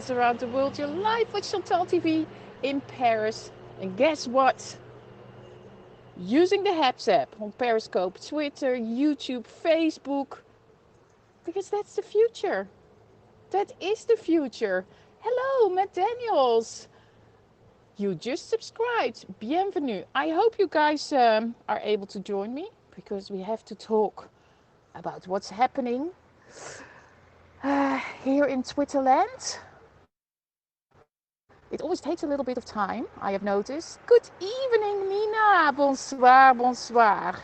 podcast around the world. You're live with Chantal TV in Paris. And guess what? Using the HAPS app on Periscope, Twitter, YouTube, Facebook. Because that's the future. That is the future. Hello, Matt Daniels. You just subscribed. Bienvenue. I hope you guys are able to join me because we have to talk about what's happening here in Twitterland. It always takes a little bit of time, I have noticed. Good evening, Nina. Bonsoir, bonsoir.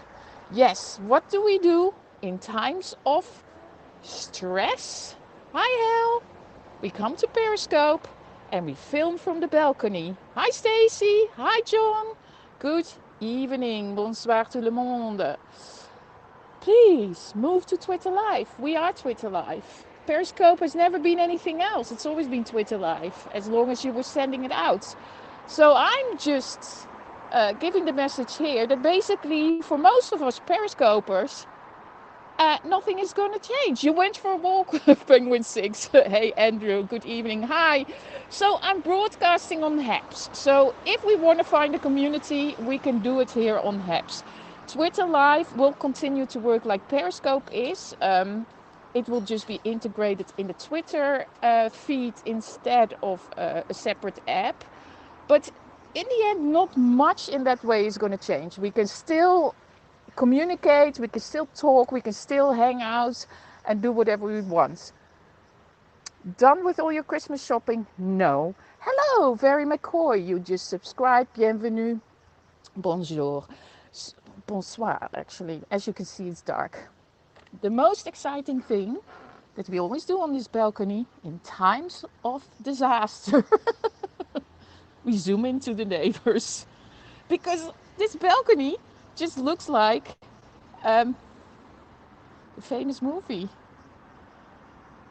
Yes, what do we do in times of stress? Hi, Hel. We come to Periscope and we film from the balcony. Hi, Stacy. Hi, John. Good evening. Bonsoir tout le monde. Please move to Twitter Live. We are Twitter Live. Periscope has never been anything else. It's always been Twitter Live, as long as you were sending it out. So I'm just giving the message here that basically for most of us Periscopers, nothing is going to change. You went for a walk with Penguin 6. Hey, Andrew, good evening. Hi. So I'm broadcasting on HAPS. So if we want to find a community, we can do it here on HAPS. Twitter Live will continue to work like Periscope is. It will just be integrated in the Twitter feed instead of a separate app. But in the end, not much in that way is going to change. We can still communicate, we can still talk, we can still hang out and do whatever we want. Done with all your Christmas shopping? No. Hello, Very McCoy. You just subscribed. Bienvenue. Bonjour. Bonsoir, actually. As you can see, it's dark. The most exciting thing that we always do on this balcony in times of disaster, we zoom into the neighbors. Because this balcony just looks like a famous movie.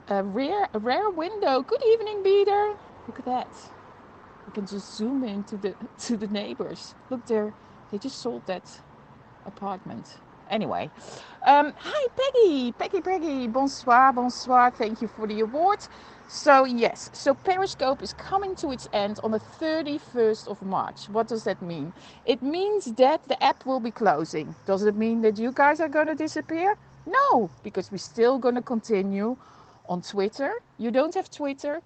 A rare window. Good evening, Peter. Look at that. We can just zoom into the neighbors. Look there. They just sold that apartment. Anyway, hi Peggy, bonsoir, bonsoir, thank you for the award. So yes, so Periscope is coming to its end on the 31st of March. What does that mean? It means that the app will be closing. Does it mean that you guys are going to disappear? No, because we're still going to continue on Twitter. You don't have Twitter?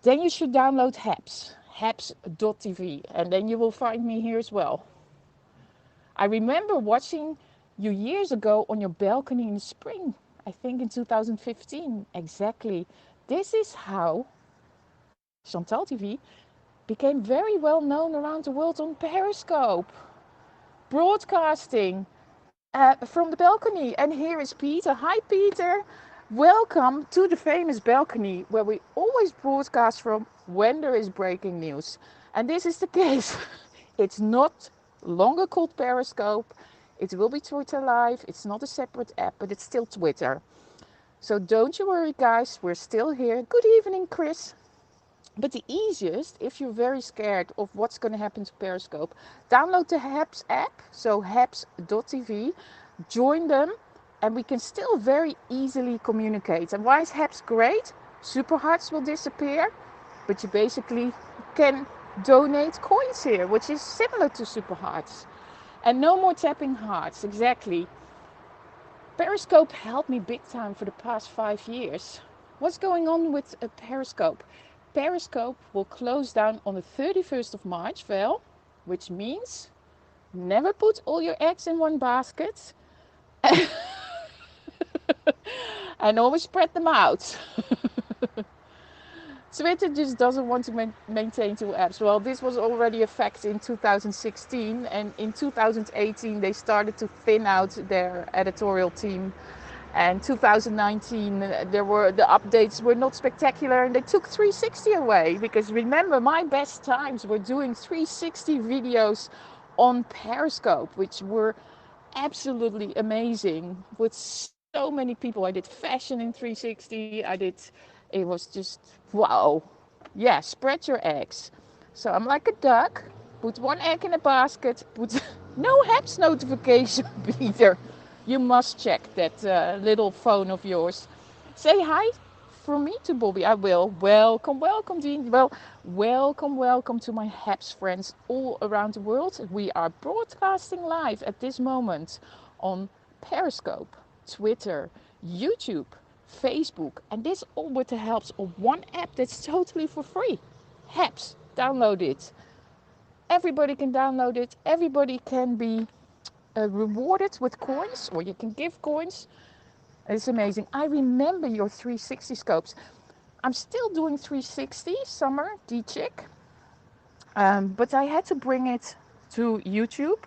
Then you should download HAPS, haps.tv, and then you will find me here as well. I remember watching you years ago on your balcony in the spring, I think in 2015, exactly. This is how Chantal TV became very well known around the world on Periscope, broadcasting from the balcony. And here is Peter. Hi, Peter. Welcome to the famous balcony where we always broadcast from when there is breaking news. And this is the case. It's not longer called Periscope. It will be Twitter Live. It's not a separate app, but it's still Twitter. So don't you worry, guys. We're still here. Good evening, Chris. But the easiest, if you're very scared of what's going to happen to Periscope, download the HAPS app, so haps.tv, join them, and we can still very easily communicate. And why is HAPS great? Super Hearts will disappear, but you basically can donate coins here, which is similar to Super Hearts. And no more tapping hearts, exactly. Periscope helped me big time for the past 5 years. What's going on with Periscope? Periscope will close down on the 31st of March, Val, which means never put all your eggs in one basket and always spread them out. Twitter just doesn't want to maintain two apps. Well, this was already a fact in 2016, and in 2018 they started to thin out their editorial team. And 2019 the updates were not spectacular, and they took 360 away. Because remember, my best times were doing 360 videos on Periscope, which were absolutely amazing with so many people. I did fashion in 360. It was just wow. Yeah, spread your eggs. So I'm like a duck. Put one egg in a basket. Put no HAPS notification, Peter. You must check that little phone of yours. Say hi, for me to Bobby. I will. Welcome, welcome, Dean. Well, welcome, welcome to my HAPS friends all around the world. We are broadcasting live at this moment on Periscope, Twitter, YouTube, Facebook, and this all with the help of one app that's totally for free. HAPS. Download it. Everybody can download it. Everybody can be rewarded with coins, or you can give coins. It's amazing. I remember your 360 scopes. I'm still doing 360 summer D-Chick, but I had to bring it to YouTube.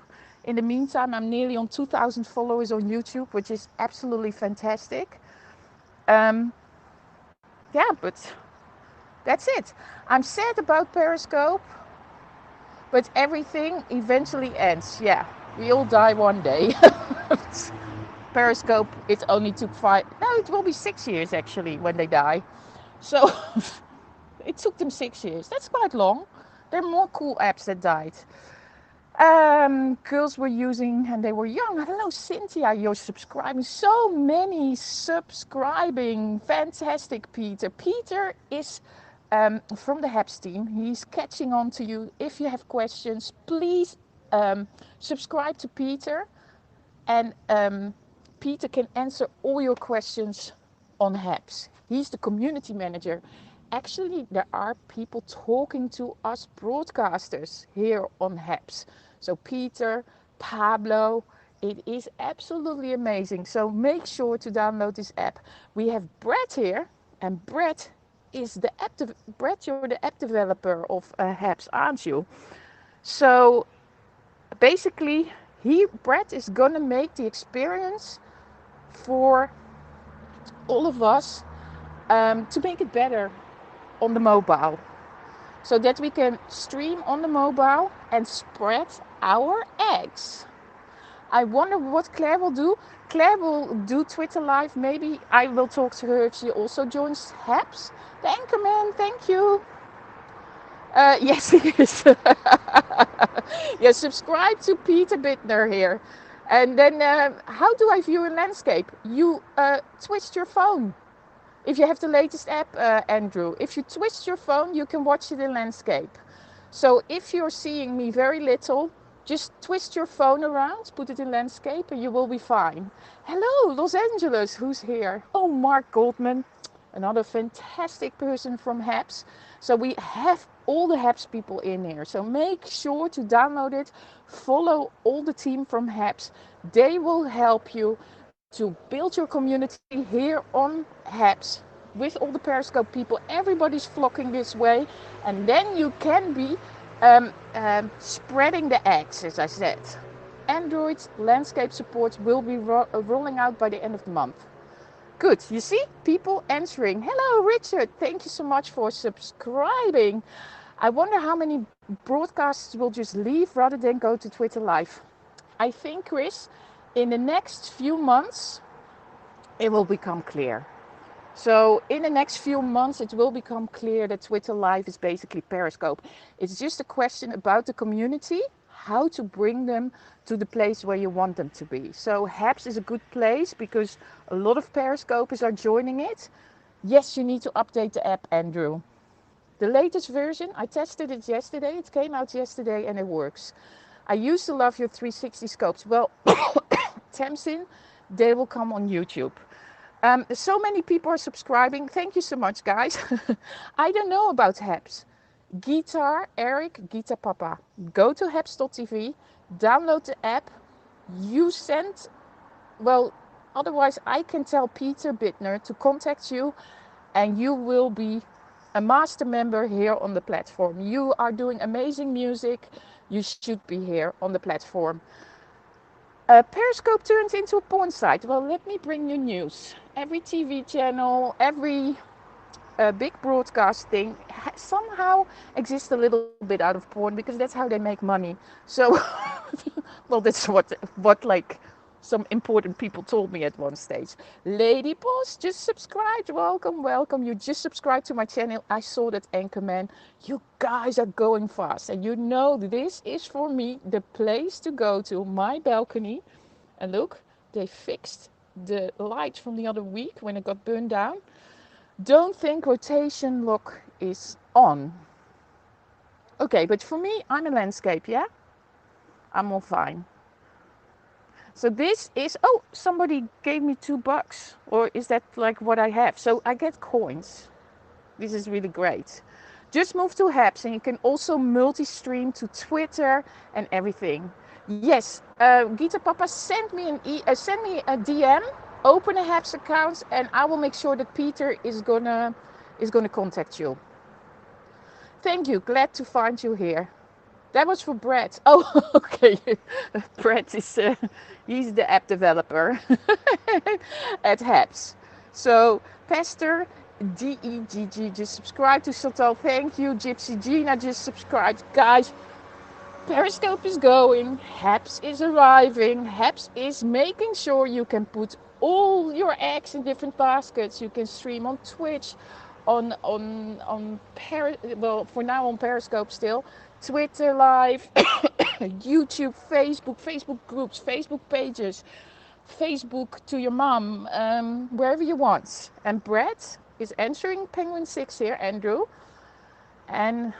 In the meantime, I'm nearly on 2,000 followers on YouTube, which is absolutely fantastic. Yeah, but that's it. I'm sad about Periscope, but everything eventually ends. Yeah, we all die one day. Periscope, it only took 5, no, it will be 6 years actually when they die. So it took them 6 years. That's quite long. There are more cool apps that died. Girls were using, and they were young. Hello, Cynthia, you're subscribing. So many subscribing. Fantastic, Peter. Peter is from the HAPS team. He's catching on to you. If you have questions, please subscribe to Peter. And Peter can answer all your questions on HAPS. He's the community manager. Actually, there are people talking to us broadcasters here on HAPS. So Peter, Pablo, it is absolutely amazing. So make sure to download this app. We have Brett here, and Brett is the app. Brett, you're the app developer of HAPS, aren't you? So basically, Brett is gonna make the experience for all of us to make it better on the mobile, so that we can stream on the mobile and spread our eggs. I wonder what Claire will do. Claire will do Twitter Live. Maybe I will talk to her if she also joins HAPS. The Anchorman, thank you. Yes, he is. Yeah, subscribe to Peter Bittner here. And then, how do I view a landscape? You twist your phone. If you have the latest app, Andrew, if you twist your phone, you can watch it in landscape. So if you're seeing me very little, just twist your phone around, put it in landscape, and you will be fine. Hello, Los Angeles, who's here? Oh, Mark Goldman, another fantastic person from HAPS. So we have all the HAPS people in here. So make sure to download it, follow all the team from HAPS. They will help you to build your community here on HAPS with all the Periscope people. Everybody's flocking this way, and then you can be spreading the eggs, as I said. Android landscape support will be rolling out by the end of the month. Good, you see people answering. Hello, Richard. Thank you so much for subscribing. I wonder how many broadcasts will just leave rather than go to Twitter Live. I think, Chris, in the next few months, it will become clear. So in the next few months, it will become clear that Twitter Live is basically Periscope. It's just a question about the community, how to bring them to the place where you want them to be. So HAPS is a good place because a lot of Periscopers are joining it. Yes, you need to update the app, Andrew. The latest version, I tested it yesterday. It came out yesterday and it works. I used to love your 360 scopes. Well, Tamsin, they will come on YouTube. So many people are subscribing. Thank you so much, guys. I don't know about HAPS. Guitar, Eric, Guitar Papa. Go to haps.tv, download the app. You send, well, otherwise I can tell Peter Bittner to contact you, and you will be a master member here on the platform. You are doing amazing music. You should be here on the platform. Periscope turns into a porn site. Well, let me bring you news. Every TV channel, every big broadcasting somehow exists a little bit out of porn because that's how they make money. So, well, that's what like some important people told me at one stage. Lady Boss, just subscribed. Welcome, welcome. You just subscribed to my channel. I saw that, Anchorman. You guys are going fast. And you know this is for me the place to go to, my balcony. And look, they fixed the light from the other week when it got burned down. Don't think rotation lock is on. Okay, but for me, I'm a landscape, yeah? I'm all fine. So this is, oh, somebody gave me $2. Or is that like what I have? So I get coins. This is really great. Just move to Habs and you can also multi-stream to Twitter and everything. Yes, Gita Papa, send me a DM, open a Habs account, and I will make sure that Peter is gonna contact you. Thank you. Glad to find you here. That was for Brett. Oh, okay. Brett is he's the app developer at Habs. So Pastor DEGG just subscribed to Chantal. Thank you. Gypsy Gina just subscribed. Guys, Periscope is going. Habs is arriving. Habs is making sure you can put all your eggs in different baskets. You can stream on Twitch, well, for now on Periscope still, Twitter Live, YouTube, Facebook groups, Facebook pages, Facebook to your mom, wherever you want. And Brett is answering Penguin 6 here, Andrew, and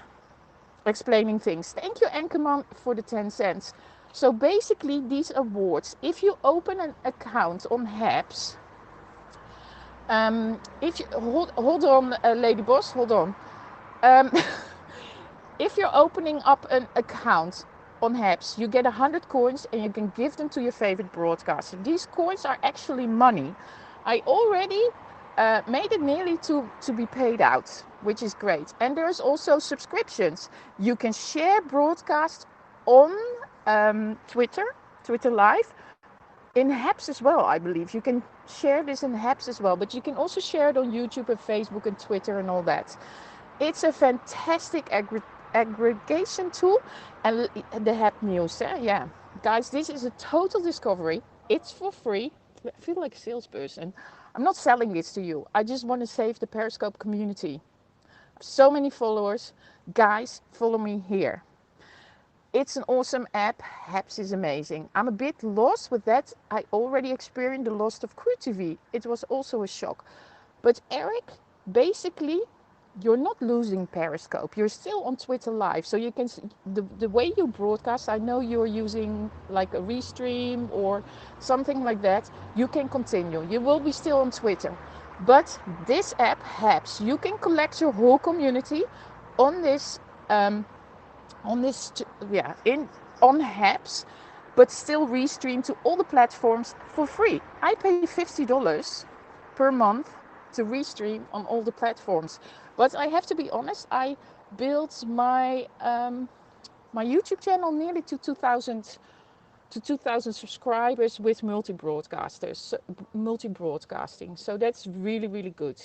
explaining things. Thank you, Ankerman, for the 10 cents. So basically, these awards, if you open an account on Habs, if you hold on, Lady Boss, hold on. Um, if you're opening up an account on Habs, you get 100 coins and you can give them to your favorite broadcaster. These coins are actually money. I already made it nearly to be paid out, which is great. And there's also subscriptions. You can share broadcasts on Twitter Live, in Habs as well, I believe. You can share this in Habs as well, but you can also share it on YouTube and Facebook and Twitter and all that. It's a fantastic aggregation tool, and the Hab News, yeah. Guys, this is a total discovery. It's for free. I feel like a salesperson. I'm not selling this to you. I just want to save the Periscope community. So many followers. Guys, follow me here. It's an awesome app. Habs is amazing. I'm a bit lost with that. I already experienced the loss of Crew TV. It was also a shock. But Eric, basically, you're not losing Periscope. You're still on Twitter Live. So you can, the way you broadcast, I know you're using like a restream or something like that. You can continue. You will be still on Twitter. But this app, Habs, you can collect your whole community on this on Habs, but still restream to all the platforms for free. I pay $50 per month to restream on all the platforms. But I have to be honest, I built my my YouTube channel nearly to 2,000 subscribers with multi-broadcasting. So that's really, really good.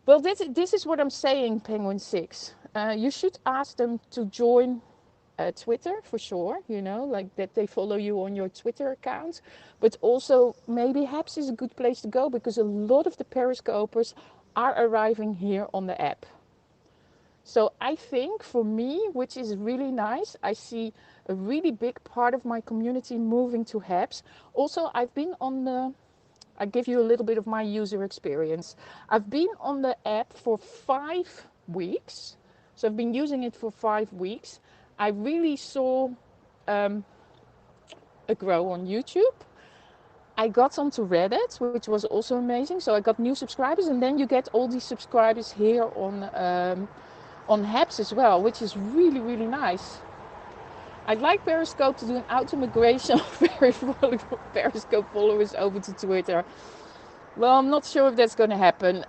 Well, this is what I'm saying, Penguin 6. You should ask them to join Twitter for sure, like that they follow you on your Twitter account. But also, maybe Habs is a good place to go because a lot of the Periscopers are arriving here on the app. So I think for me, which is really nice, I see a really big part of my community moving to Habs. Also, I give you a little bit of my user experience. I've been on the app for 5 weeks. So I've been using it for 5 weeks. I really saw a grow on YouTube. I got onto Reddit, which was also amazing. So I got new subscribers, and then you get all these subscribers here on Habs as well, which is really, really nice. I'd like Periscope to do an auto-migration of Periscope followers over to Twitter. Well, I'm not sure if that's going to happen,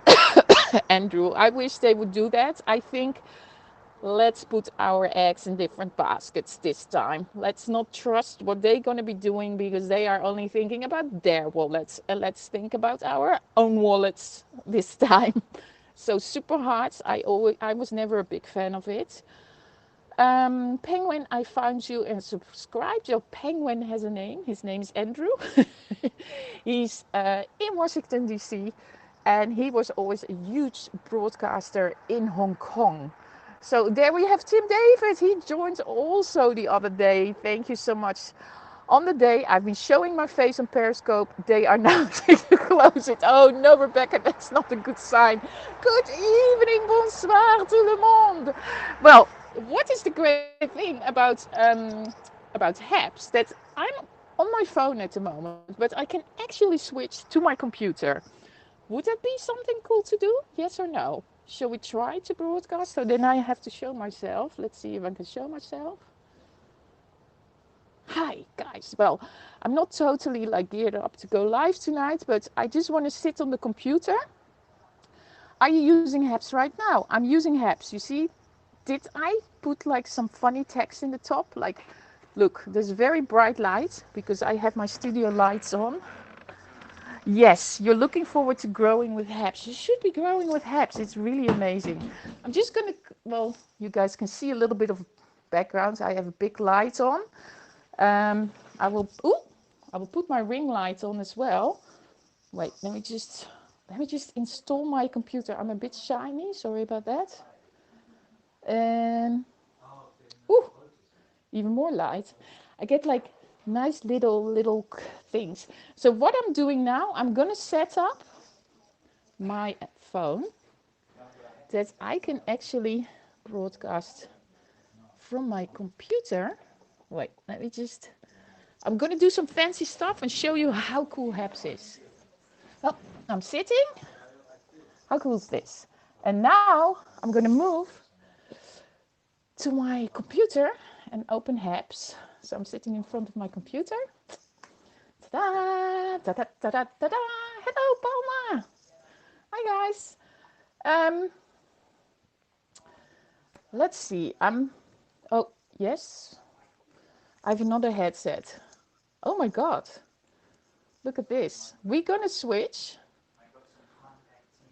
Andrew. I wish they would do that. I think let's put our eggs in different baskets this time. Let's not trust what they're going to be doing because they are only thinking about their wallets. And let's think about our own wallets this time. So super hearts, I was never a big fan of it. Penguin, I found you and subscribed. Your Penguin has a name. His name is Andrew. He's in Washington, D.C. And he was always a huge broadcaster in Hong Kong. So there we have Tim David. He joined also the other day. Thank you so much. On the day I've been showing my face on Periscope, they are now going to close it. Oh no, Rebecca, that's not a good sign. Good evening, bonsoir tout le monde. Well, what is the great thing about apps? That I'm on my phone at the moment, but I can actually switch to my computer. Would that be something cool to do? Yes or no? Shall we try to broadcast? So then I have to show myself. Let's see if I can show myself. Hi guys. Well, I'm not totally like geared up to go live tonight, but I just want to sit on the computer. Are you using Habs right now? I'm using Habs. You see, did I put like some funny text in the top? Like, look, there's very bright light because I have my studio lights on. Yes, you're looking forward to growing with Habs. You should be growing with Habs. It's really amazing. I'm just gonna, well, you guys can see a little bit of background. I have a big light on. Um, I will put my ring light on as well. Wait, let me just install my computer. I'm a bit shiny. Sorry about that. And ooh, even more light. I get like nice little things. So what I'm doing now, I'm gonna set up my phone that I can actually broadcast from my computer. Wait, I'm gonna do some fancy stuff and show you how cool Habs is. Well, I'm sitting. How cool is this? And now I'm gonna move to my computer and open Habs. So I'm sitting in front of my computer. Ta-da! Ta-da! Ta-da! Ta-da! Hello, Palma! Hi, guys. Um, let's see. Oh, yes. I have another headset. Oh my God. Look at this. We're gonna switch.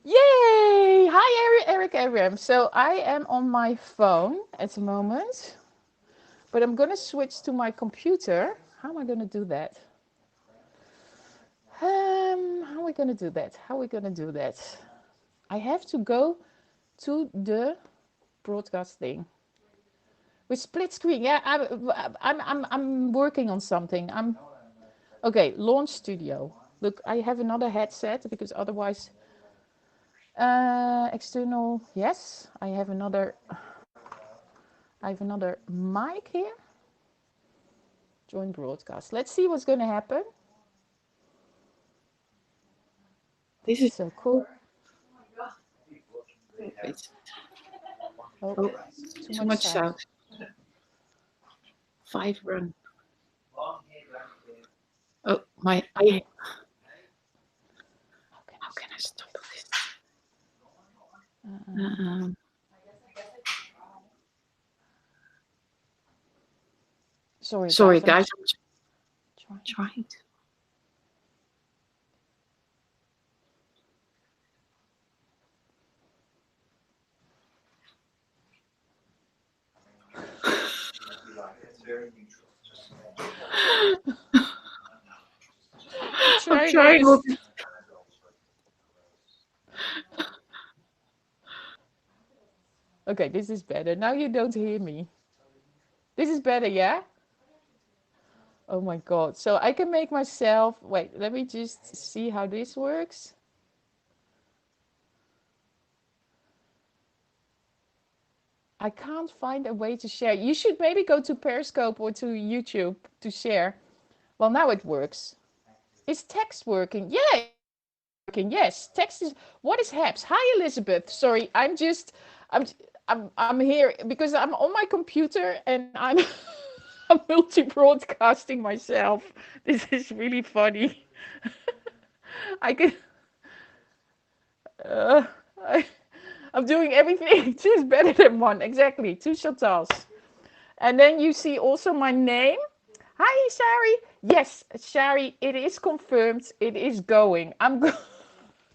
Yay! Hi, Eric Abraham. So I am on my phone at the moment, but I'm gonna switch to my computer. How am I gonna do that? How are we gonna do that? How are we gonna do that? I have to go to the broadcast thing. With split screen, yeah. I'm working on something. Okay. Launch Studio. Look, I have another headset because otherwise, external. Yes, I have another. I have another mic here. Join broadcast. Let's see what's going to happen. This is so cool. Oh, too much sound. 5 run. Oh, how can I stop this? Sorry, guys. I'm trying to. I'm trying. Okay, this is better. Now you don't hear me. This is better, yeah? Oh my God. So I can make myself. Wait, let me just see how this works. I can't find a way to share. You should maybe go to Periscope or to YouTube to share. Well, now it works. Is text working? Yeah, it's working. Yes, text is. What is Habs? Hi, Elizabeth. Sorry, I'm here because I'm on my computer and I'm I'm multi-broadcasting myself. This is really funny. I can. Uh, I, I'm doing everything. Two is better than one. Exactly. Two Chantals. And then you see also my name. Hi, Shari. Yes, Shari, it is confirmed. It is going.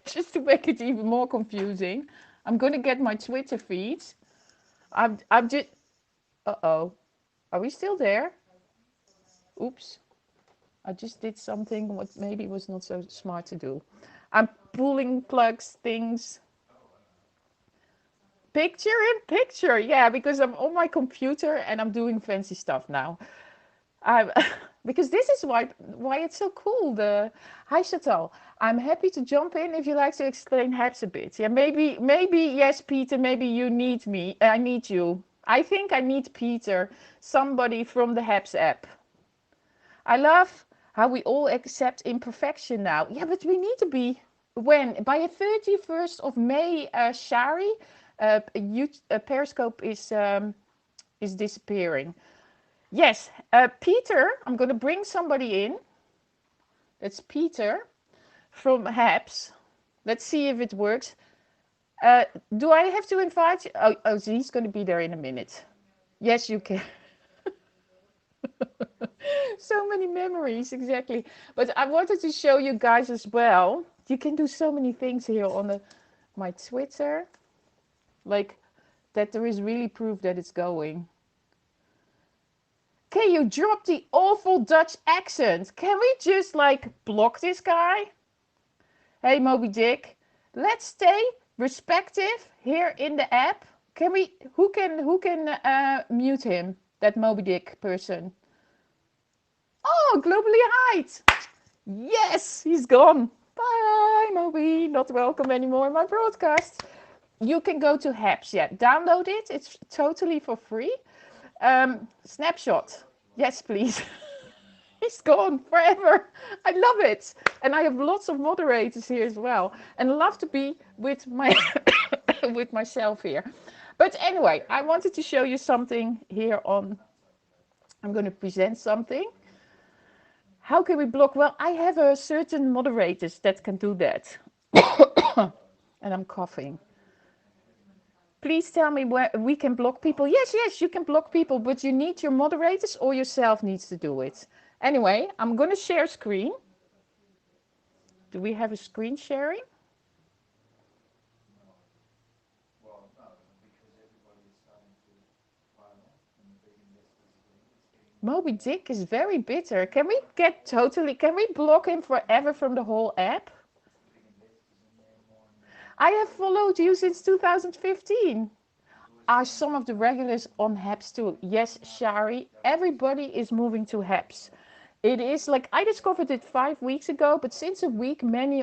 Just to make it even more confusing. I'm going to get my Twitter feeds. I'm just. Uh-oh. Are we still there? Oops. I just did something what maybe was not so smart to do. I'm pulling plugs, things. Picture in picture. Yeah, because I'm on my computer and I'm doing fancy stuff now. I'm because this is why it's so cool. Hi Chantal, I'm happy to jump in if you like to explain HAPS a bit. Yeah, maybe yes, Peter, maybe you need me. I need you. I think I need Peter, somebody from the HAPS app. I love how we all accept imperfection now. Yeah, but we need to be when by the 31st of May, Shari, Periscope is disappearing. Yes, Peter, I'm going to bring somebody in. That's Peter from HAPS. Let's see if it works. Uh, do I have to invite you? Oh, so he's going to be there in a minute. Yes, you can. So many memories, exactly. But I wanted to show you guys as well. You can do so many things here on my Twitter. Like that there is really proof that it's going. Can you drop the awful Dutch accent? Can we just like block this guy? Hey Moby Dick, let's stay respective here in the app. Can we? Who can mute him? That Moby Dick person. Oh, globally hide. Yes, he's gone. Bye, Moby. Not welcome anymore in my broadcast. You can go to HAPS. Yeah, download it. It's totally for free. Snapshot. Yes, please. He's gone forever. I love it. And I have lots of moderators here as well. And love to be with my with myself here. But anyway, I wanted to show you something here on. I'm going to present something. How can we block? Well, I have a certain moderators that can do that. And I'm coughing. Please tell me where we can block people. Yes, you can block people, but you need your moderators or yourself needs to do it. Anyway, I'm going to share screen. Do we have a screen sharing? Moby Dick is very bitter. Can we can we block him forever from the whole app? I have followed you since 2015. Are some of the regulars on HAPS too? Yes, Shari, everybody is moving to HAPS. It is like I discovered it 5 weeks ago, but since a week, many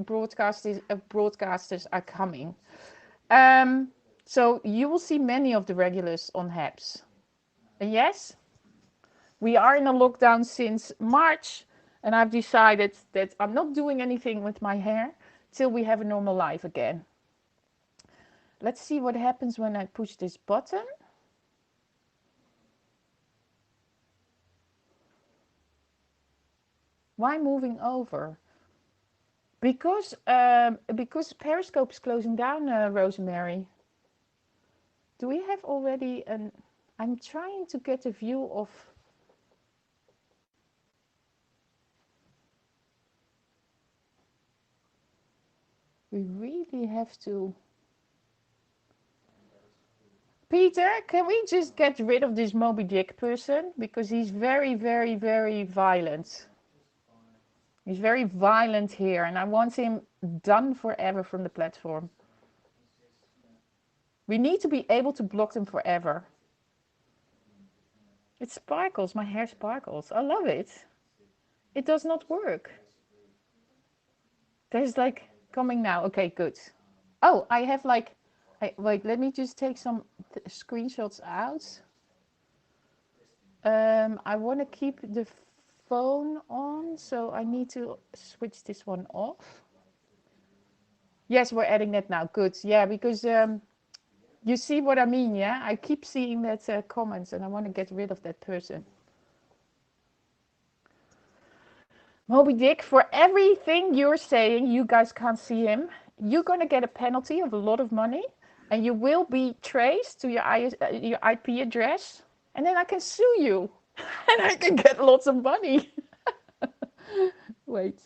broadcasters are coming. So you will see many of the regulars on HAPS. And yes, we are in a lockdown since March, and I've decided that I'm not doing anything with my hair till we have a normal life again. Let's see what happens when I push this button. Why moving over? Because Periscope is closing down, Rosemary. Do we have already an... I'm trying to get a view of... We really have to... Peter, can we just get rid of this Moby Dick person? Because he's very, very, very violent. He's very violent here, and I want him done forever from the platform. We need to be able to block them forever. It sparkles, my hair sparkles. I love it. It does not work. There's like coming now. Okay, good. Oh, I have like... wait, let me just take some screenshots out. I want to keep the phone on, so I need to switch this one off. Yes, we're adding that now. Good. Yeah, because you see what I mean, yeah? I keep seeing that comments, and I want to get rid of that person. Moby Dick, for everything you're saying, you guys can't see him. You're going to get a penalty of a lot of money, and you will be traced to your IP address, and then I can sue you, and I can get lots of money. Wait.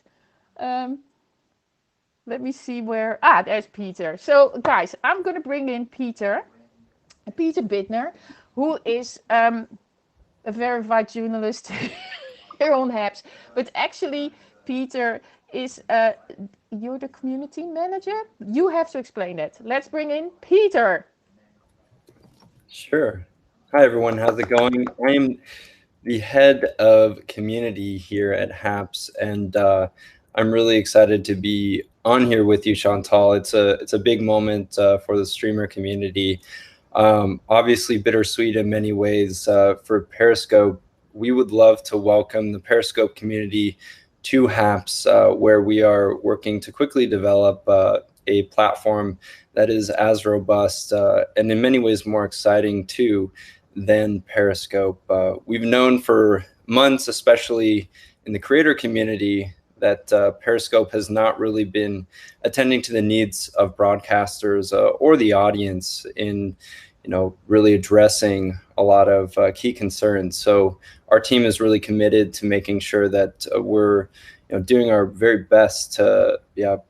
Let me see where... there's Peter. So, guys, I'm going to bring in Peter Bittner, who is a verified journalist here on HAPS. But actually, Peter is... you're the community manager? You have to explain it. Let's bring in Peter. Sure. Hi, everyone. How's it going? I am the head of community here at HAPS, and I'm really excited to be on here with you, Chantal. It's a big moment for the streamer community. Obviously, bittersweet in many ways for Periscope. We would love to welcome the Periscope community to HAPS, where we are working to quickly develop a platform that is as robust and in many ways more exciting too than Periscope. We've known for months, especially in the creator community, that Periscope has not really been attending to the needs of broadcasters or the audience in, really addressing a lot of key concerns. So our team is really committed to making sure that we're, doing our very best to,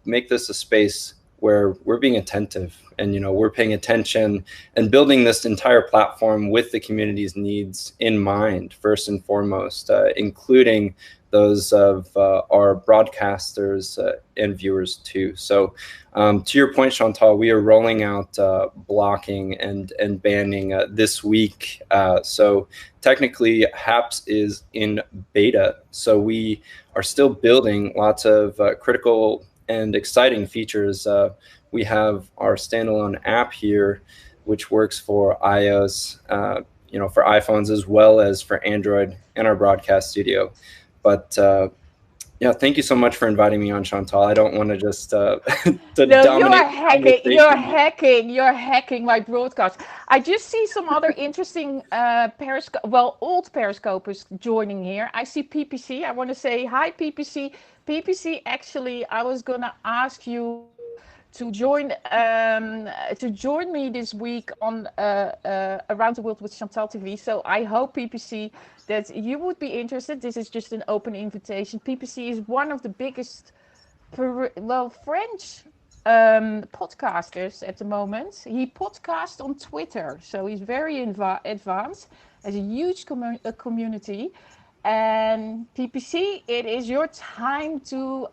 make this a space where we're being attentive and we're paying attention and building this entire platform with the community's needs in mind, first and foremost, including those of our broadcasters and viewers too. So to your point, Chantal, we are rolling out blocking and banning this week. So technically, HAPS is in beta. So we are still building lots of critical and exciting features. We have our standalone app here, which works for iOS, for iPhones as well as for Android and our broadcast studio. But yeah, thank you so much for inviting me on, Chantal. I don't want to just to No, dominate the conversation. you're hacking my broadcast. I just see some other interesting Periscope, well, old Periscopers joining here. I see PPC. I want to say hi, PPC. PPC, actually, I was gonna ask you to join me this week on Around the World with Chantal TV. So I hope, PPC, that you would be interested. This is just an open invitation. PPC is one of the biggest, French podcasters at the moment. He podcasts on Twitter, so he's very advanced, has a huge community. And PPC, it is your time to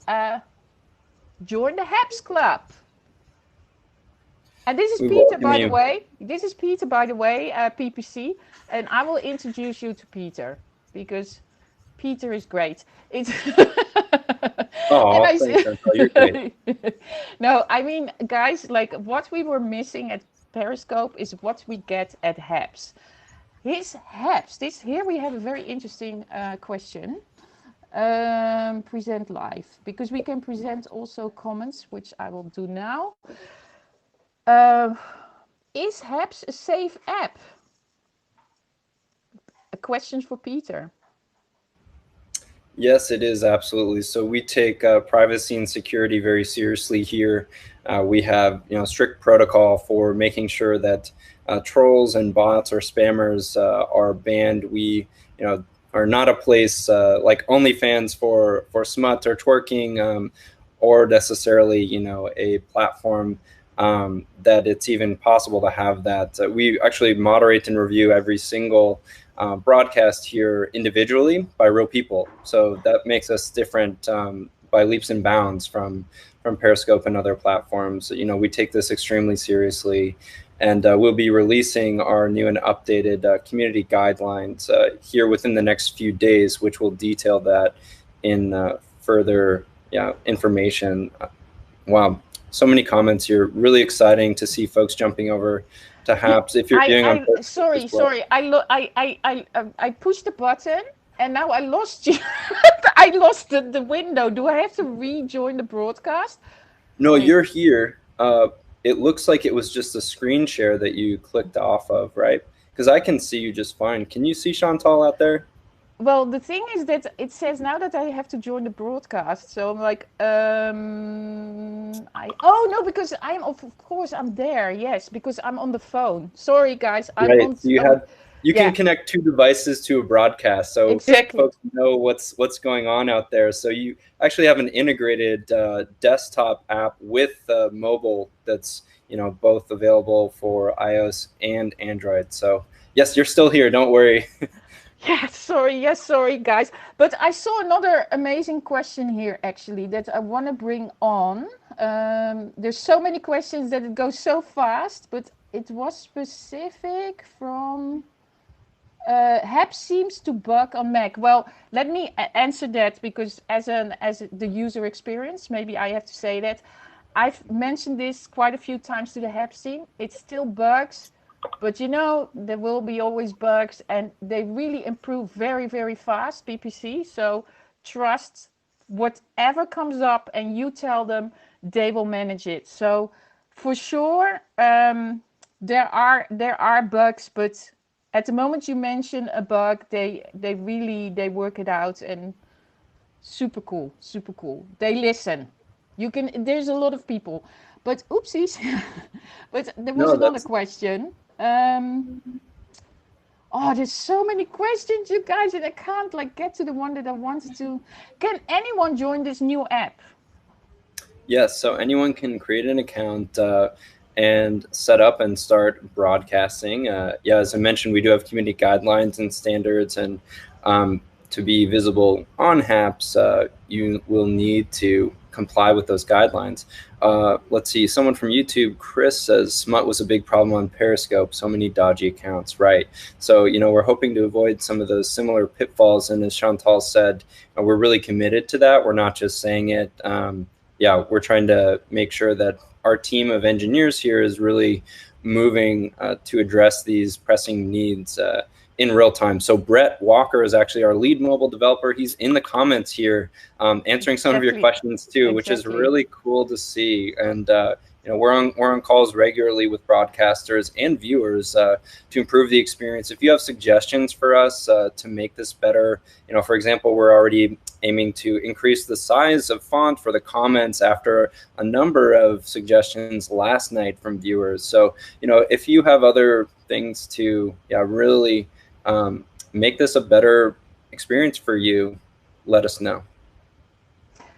join the HAPS Club. And this is We Peter, welcome by the you. way. This is Peter, by the way, PPC. And I will introduce you to Peter because Peter is great. It's and Oh, I thanks, Chantal. You're great. no, I mean, guys, like what we were missing at Periscope is what we get at HAPS. His HAPS. This here we have a very interesting question. Present live because we can present also comments, which I will do now. Uh, is HAPS a safe app? A question for Peter. Yes, it is absolutely. So we take privacy and security very seriously here. We have strict protocol for making sure that trolls and bots or spammers are banned. We are not a place like OnlyFans for smut or twerking, or necessarily a platform that it's even possible to have that. We actually moderate and review every single broadcast here individually by real people. So that makes us different by leaps and bounds from Periscope and other platforms. We take this extremely seriously, and we'll be releasing our new and updated community guidelines here within the next few days, which will detail that in further information. Wow, so many comments here. Really exciting to see folks jumping over to Yeah, HAPS if you're viewing on Periscope as sorry, well. sorry. I pushed the button and now I lost you. I lost the window. Do I have to rejoin the broadcast? No, Wait. you're here. It looks like it was just a screen share that you clicked off of, right? Because I can see you just fine. Can you see Chantal out there? Well, the thing is that it says now that I have to join the broadcast. So I'm like, I oh no, because I'm of course I'm there. Yes, because I'm on the phone. Sorry, guys, I'm Right. So on. you can Yeah, connect two devices to a broadcast, so exactly. folks know what's going on out there. So you actually have an integrated desktop app with mobile that's both available for iOS and Android. So yes, you're still here. Don't worry. Yeah, sorry. Yes, sorry, guys. But I saw another amazing question here, actually, that I want to bring on. There's so many questions that it goes so fast, but it was specific from Hap seems to bug on Mac. Well, let me answer that, because as the user experience, maybe I have to say that I've mentioned this quite a few times to the Hap team. It still bugs, but there will be always bugs, and they really improve very, very fast, PPC. So trust whatever comes up, and you tell them, they will manage it. So for sure, there are bugs, but at the moment you mention a bug, they work it out, and super cool, super cool. They listen. There's a lot of people, but oopsies. But there was No, another that's question. Oh, there's so many questions, you guys, and I can't get to the one that I wanted to. Can anyone join this new app? yes. So anyone can create an account and set up and start broadcasting. Yeah, as I mentioned, we do have community guidelines and standards, and to be visible on HAPS, you will need to comply with those guidelines. Let's see, someone from YouTube, Chris, says smut was a big problem on Periscope, so many dodgy accounts, right? So, we're hoping to avoid some of those similar pitfalls, and as Chantal said, we're really committed to that. We're not just saying it. Yeah, we're trying to make sure that our team of engineers here is really moving to address these pressing needs in real time. So Brett Walker is actually our lead mobile developer. He's in the comments here answering some of your questions too, which is really cool to see. And we're on calls regularly with broadcasters and viewers to improve the experience. If you have suggestions for us to make this better, for example, we're already aiming to increase the size of font for the comments after a number of suggestions last night from viewers. So, if you have other things to really make this a better experience for you, let us know.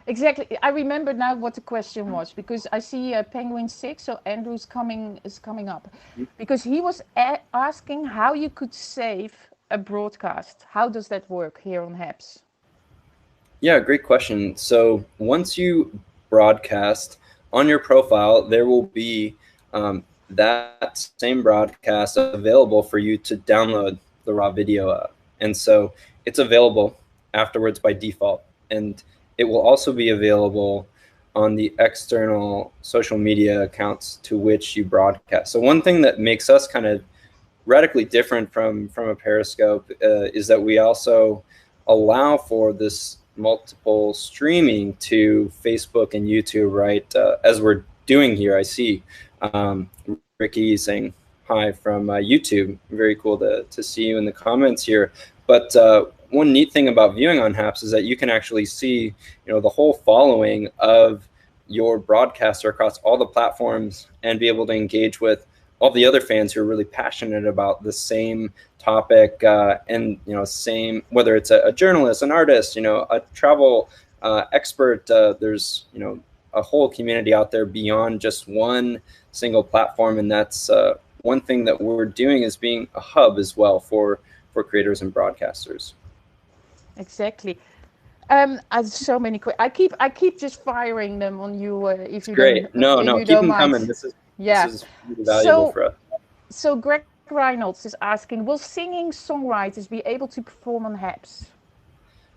Exactly. I remember now what the question was, because I see Penguin 6, so Andrew's coming up. Because he was asking how you could save a broadcast. How does that work here on HAPS? Yeah, great question. So once you broadcast on your profile, there will be that same broadcast available for you to download the raw video. And so it's available afterwards by default. And it will also be available on the external social media accounts to which you broadcast. So one thing that makes us kind of radically different from a Periscope is that we also allow for this multiple streaming to Facebook and YouTube, right? As we're doing here, I see Ricky saying hi from YouTube. Very cool to see you in the comments here. But one neat thing about viewing on HAPS is that you can actually see, the whole following of your broadcaster across all the platforms and be able to engage with all the other fans who are really passionate about the same topic and same, whether it's a journalist, an artist, a travel expert. There's a whole community out there beyond just one single platform, and that's one thing that we're doing is being a hub as well for creators and broadcasters. Exactly. I have so many. I keep just firing them on you if you Great. don't. No, If you keep don't them mind. coming. This is really valuable So for us. so Greg Reynolds is asking, will singing songwriters be able to perform on HAPS?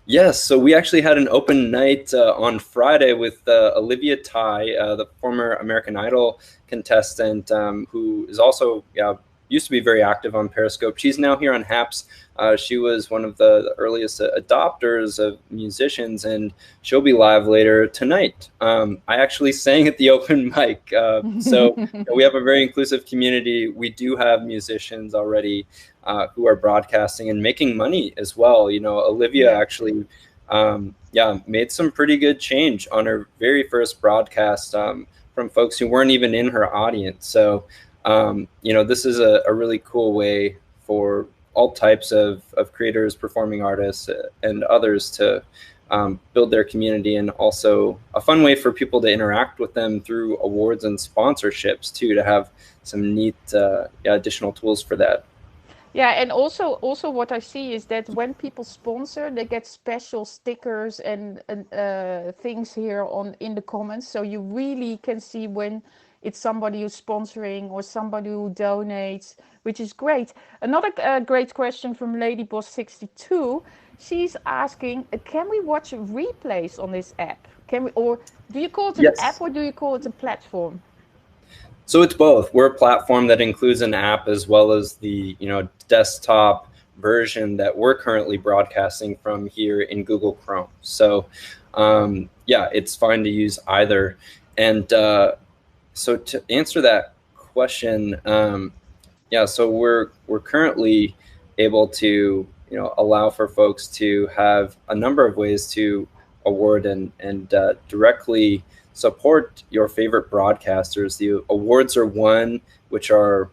Yes, so we actually had an open night on Friday with Olivia Ty, the former American Idol contestant, who is also used to be very active on Periscope. She's now here on HAPS. She was one of the earliest adopters of musicians, and she'll be live later tonight. I actually sang at the open mic, so we have a very inclusive community. We do have musicians already who are broadcasting and making money as well. Olivia actually made some pretty good change on her very first broadcast from folks who weren't even in her audience. So this is a really cool way for all types of creators, performing artists, and others to build their community, and also a fun way for people to interact with them through awards and sponsorships too, to have some neat additional tools for that. Yeah, and also what I see is that when people sponsor, they get special stickers and things here in the comments, so you really can see when it's somebody who's sponsoring or somebody who donates, which is great. Another great question from Ladyboss62. She's asking, can we watch replays on this app? Can we, or do you call it an app Yes. or do you call it a platform? So it's both. We're a platform that includes an app as well as the desktop version that we're currently broadcasting from here in Google Chrome. So yeah, it's fine to use either. And so to answer that question, yeah, so we're currently able to allow for folks to have a number of ways to award and directly support your favorite broadcasters. The awards are one, which are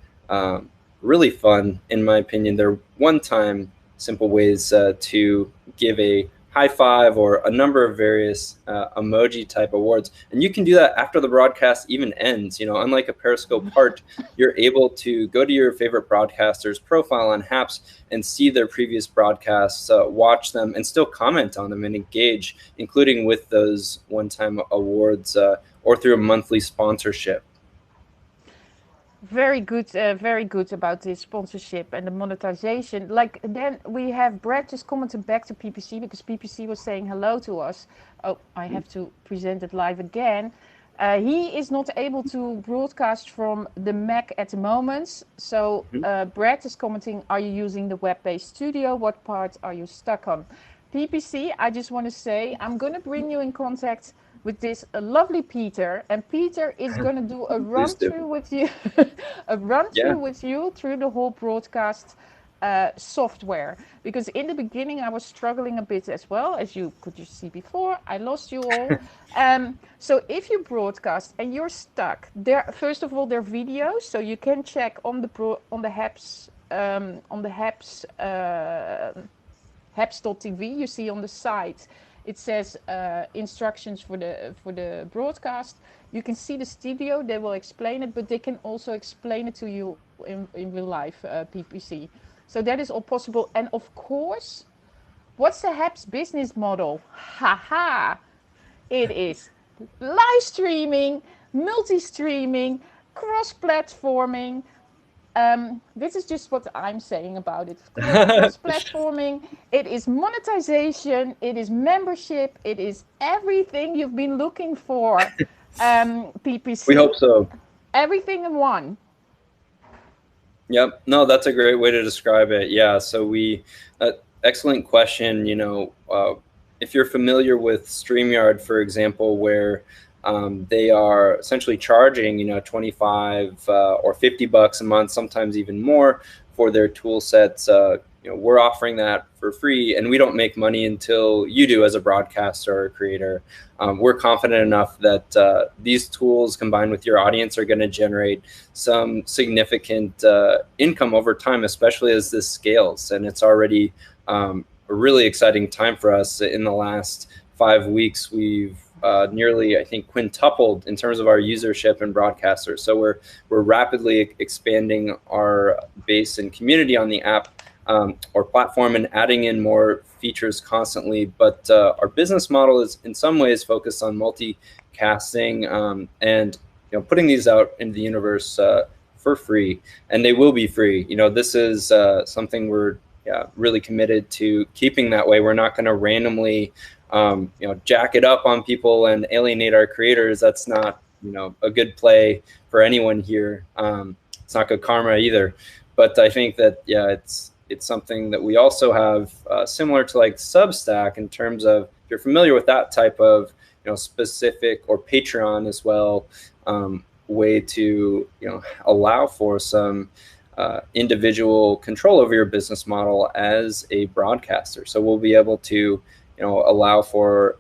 really fun in my opinion. They're one-time simple ways to give a high five or a number of various emoji type awards, and you can do that after the broadcast even ends. Unlike a Periscope part, you're able to go to your favorite broadcaster's profile on Haps and see their previous broadcasts, watch them, and still comment on them and engage, including with those one-time awards or through a monthly sponsorship. Very good about this sponsorship and the monetization. Like, then we have Brad just commented back to PPC because PPC was saying hello to us. Oh, I have to present it live again. He is not able to broadcast from the Mac at the moment. So Brad is commenting, are you using the web-based studio? What part are you stuck on? PPC, I just want to say, I'm going to bring you in contact with this lovely Peter, and Peter is going to do a run through with you, through the whole broadcast software. Because in the beginning I was struggling a bit as well, as you could just see before. I lost you all. So if you broadcast and you're stuck, first of all there are videos, so you can check on the Haps.tv. You see on the site it says instructions for the broadcast. You can see the studio. They will explain it, but they can also explain it to you in real life, PPC. So that is all possible. And of course, what's the Haps business model? Haha! It is live streaming, multi-streaming, cross-platforming. This is just what I'm saying about it. Cross-platforming, it is monetization, it is membership, it is everything you've been looking for, PPC. We hope so. Everything in one. Yep. No, that's a great way to describe it. Yeah. So excellent question. If you're familiar with StreamYard, for example, where they are essentially charging, 25 or $50 a month, sometimes even more for their tool sets. We're offering that for free, and we don't make money until you do as a broadcaster or a creator. We're confident enough that these tools combined with your audience are going to generate some significant income over time, especially as this scales. And it's already a really exciting time for us. In the last 5 weeks, we've nearly, I think, quintupled in terms of our usership and broadcasters. So we're rapidly expanding our base and community on the app or platform and adding in more features constantly. But our business model is in some ways focused on multicasting and putting these out into the universe for free, and they will be free. This is something we're really committed to keeping that way. We're not going to randomly jack it up on people and alienate our creators. That's not, a good play for anyone here. It's not good karma either. But I think that, it's something that we also have similar to like Substack in terms of, if you're familiar with that type of, specific, or Patreon as well, way to, allow for some individual control over your business model as a broadcaster. So we'll be able to allow for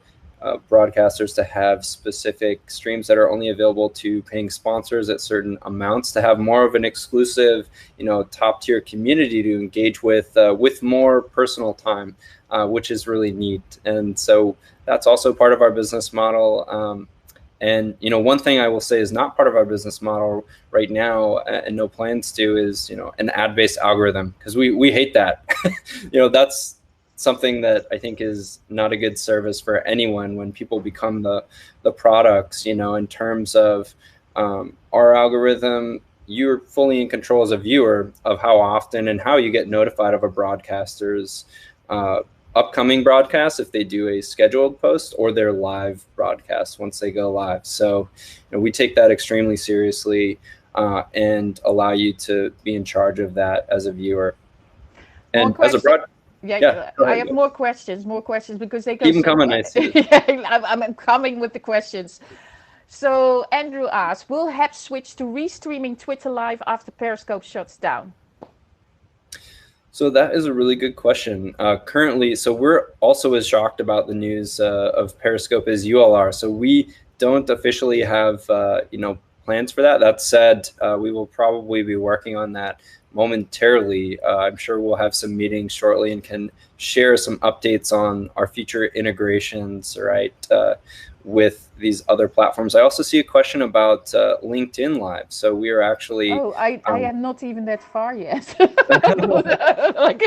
broadcasters to have specific streams that are only available to paying sponsors at certain amounts, to have more of an exclusive, top tier community to engage with more personal time, which is really neat. And so that's also part of our business model. And one thing I will say is not part of our business model right now, and no plans to, is an ad-based algorithm, because we hate that. That's something that I think is not a good service for anyone when people become the products, in terms of Our algorithm, you're fully in control as a viewer of how often and how you get notified of a broadcaster's uh, upcoming broadcast if they do a scheduled post or their live broadcast once they go live. So we take that extremely seriously and allow you to be in charge of that as a viewer. More And as a question. yeah, Yeah, go I ahead. have more questions because they go Keep them so. coming, I see. Yeah, I'm coming with the questions. So Andrew asks, will HAP switch to restreaming Twitter Live after Periscope shuts down? So that is a really good question. Currently, so we're also as shocked about the news of Periscope as you all are. So we don't officially have plans for that. That said, we will probably be working on that momentarily. I'm sure we'll have some meetings shortly and can share some updates on our future integrations, right, with these other platforms. I also see a question about LinkedIn Live. So we are actually Oh, I um, am not even that far yet. like,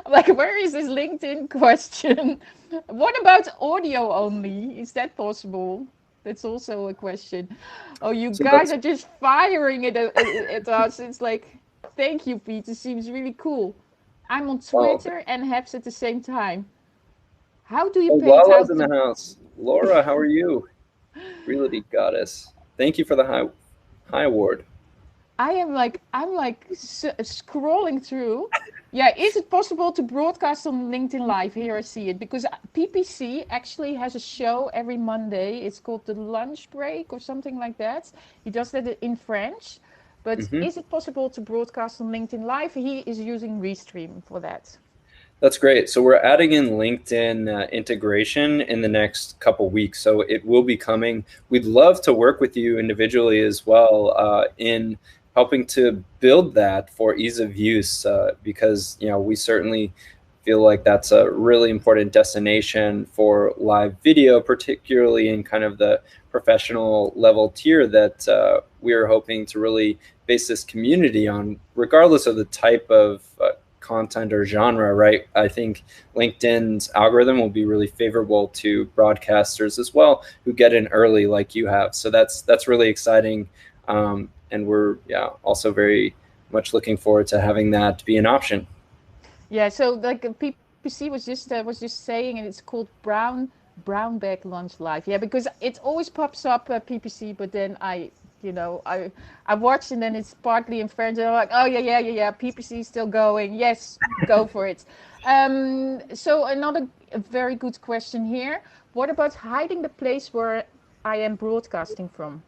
like, where is this LinkedIn question? What about audio only? Is that possible? That's also a question. Oh, you so guys that's are just firing it at us. It's like, thank you, Pete. It seems really cool. I'm on well. Twitter and Haps at the same time. How do you Oh, pay it Lala's out in the to? house. Laura, how are you? Realty goddess. Thank you for the high award. I'm like scrolling through. Yeah, is it possible to broadcast on LinkedIn Live? Here I see it because PPC actually has a show every Monday. It's called the Lunch Break or something like that. He does that in French. But Hmm. is it possible to broadcast on LinkedIn Live? He is using Restream for that. That's great. So we're adding in LinkedIn integration in the next couple weeks. So it will be coming. We'd love to work with you individually as well in helping to build that for ease of use because we certainly feel like that's a really important destination for live video, particularly in kind of the professional level tier that we are hoping to really base this community on, regardless of the type of content or genre, right? I think LinkedIn's algorithm will be really favorable to broadcasters as well who get in early like you have. So that's really exciting. And we're also very much looking forward to having that be an option. Yeah, so like PPC was just saying, and it's called brown bag lunch live. Yeah, because it always pops up PPC, but then I watch and then it's partly in French, and I'm like, oh yeah. PPC is still going. Yes, go for it. So another very good question here. What about hiding the place where I am broadcasting from?